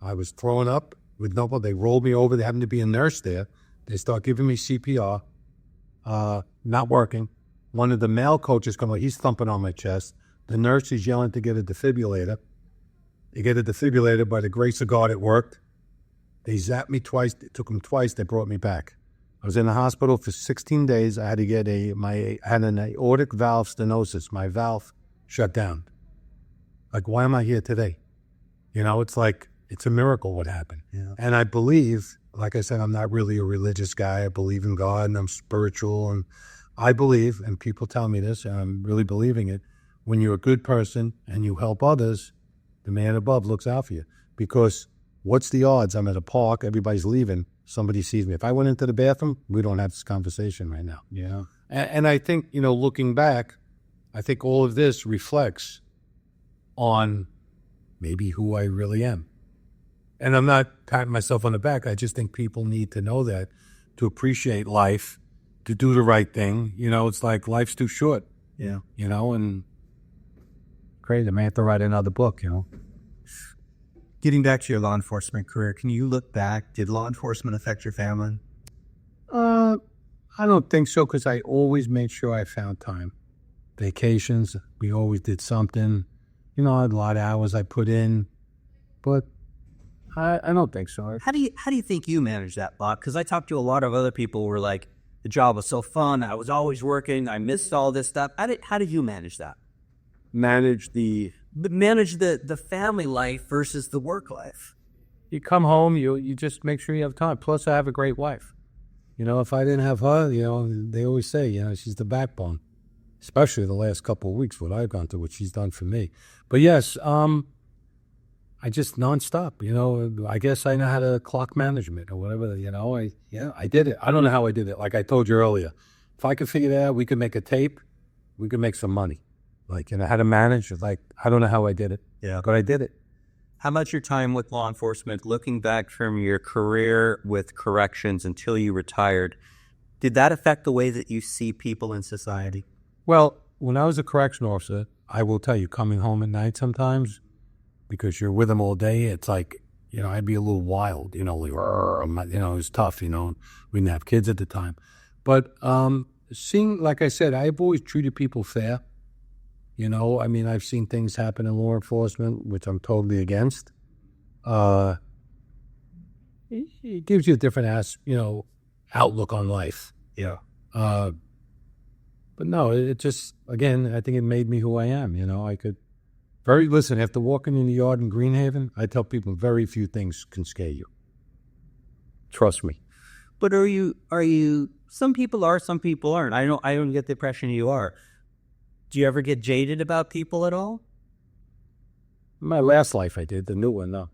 A: I was throwing up with no pulse. They rolled me over. There happened to be a nurse there. They start giving me CPR. Not working. One of the male coaches comes over. He's thumping on my chest. The nurse is yelling to get a defibrillator. They get a defibrillator. By the grace of God, it worked. They zapped me twice. It took them twice. They brought me back. I was in the hospital for 16 days. I had to get I had an aortic valve stenosis. My valve shut down. Like, why am I here today? It's like, it's a miracle what happened.
B: Yeah.
A: And I believe, like I said, I'm not really a religious guy. I believe in God and I'm spiritual. And I believe, and people tell me this, and I'm really believing it, when you're a good person and you help others, the man above looks out for you. Because what's the odds? I'm at a park, everybody's leaving. Somebody sees me. If I went into the bathroom, we don't have this conversation right now.
C: Yeah.
A: And I think, looking back, I think all of this reflects on maybe who I really am. And I'm not patting myself on the back. I just think people need to know that, to appreciate life, to do the right thing. It's like life's too short.
B: Yeah.
A: And crazy. I may have to write another book,
B: Getting back to your law enforcement career, can you look back? Did law enforcement affect your family?
A: I don't think so, because I always made sure I found time. Vacations, we always did something. I had a lot of hours I put in, but I don't think so.
B: How do you think you managed that, Bob? Because I talked to a lot of other people who were like, the job was so fun, I was always working, I missed all this stuff. How did you manage that?
A: Manage the
B: family life versus the work life.
A: You come home, you just make sure you have time. Plus, I have a great wife. If I didn't have her, they always say, she's the backbone. Especially the last couple of weeks, what I've gone through, what she's done for me. But yes, I just nonstop. I guess I know how to clock management or whatever. I did it. I don't know how I did it. Like I told you earlier, if I could figure that out, we could make a tape. We could make some money. Like, how to manage. Like, I don't know how I did it.
B: Yeah.
A: But I did it.
B: How about your time with law enforcement, looking back from your career with corrections until you retired, did that affect the way that you see people in society?
A: Well, when I was a correctional officer, I will tell you, coming home at night sometimes, because you're with them all day, it's like, I'd be a little wild, like, it was tough, we didn't have kids at the time. But seeing, like I said, I've always treated people fair. I've seen things happen in law enforcement, which I'm totally against. It gives you a different outlook on life.
B: Yeah.
A: But no, it just, again, I think it made me who I am. I could listen, after walking in the yard in Greenhaven, I tell people very few things can scare you. Trust me.
B: But are you, some people are, some people aren't. I don't get the impression you are. Do you ever get jaded about people at all?
A: My last life I did, the new one, no.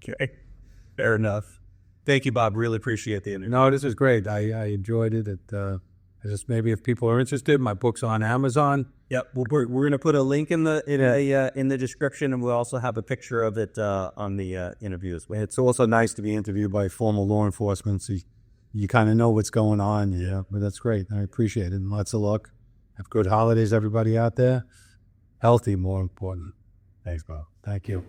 B: Okay, fair enough. Thank you, Bob. Really appreciate the interview.
A: No, this is great. I enjoyed it. Maybe if people are interested, my book's on Amazon.
B: Yep, we're going to put a link in the description, and we'll also have a picture of it on the interview as well.
A: It's also nice to be interviewed by former law enforcement, so you kind of know what's going on. Yeah, but that's great. I appreciate it. And lots of luck. Have good holidays, everybody out there. Healthy, more important. Thanks, bro. Thank you.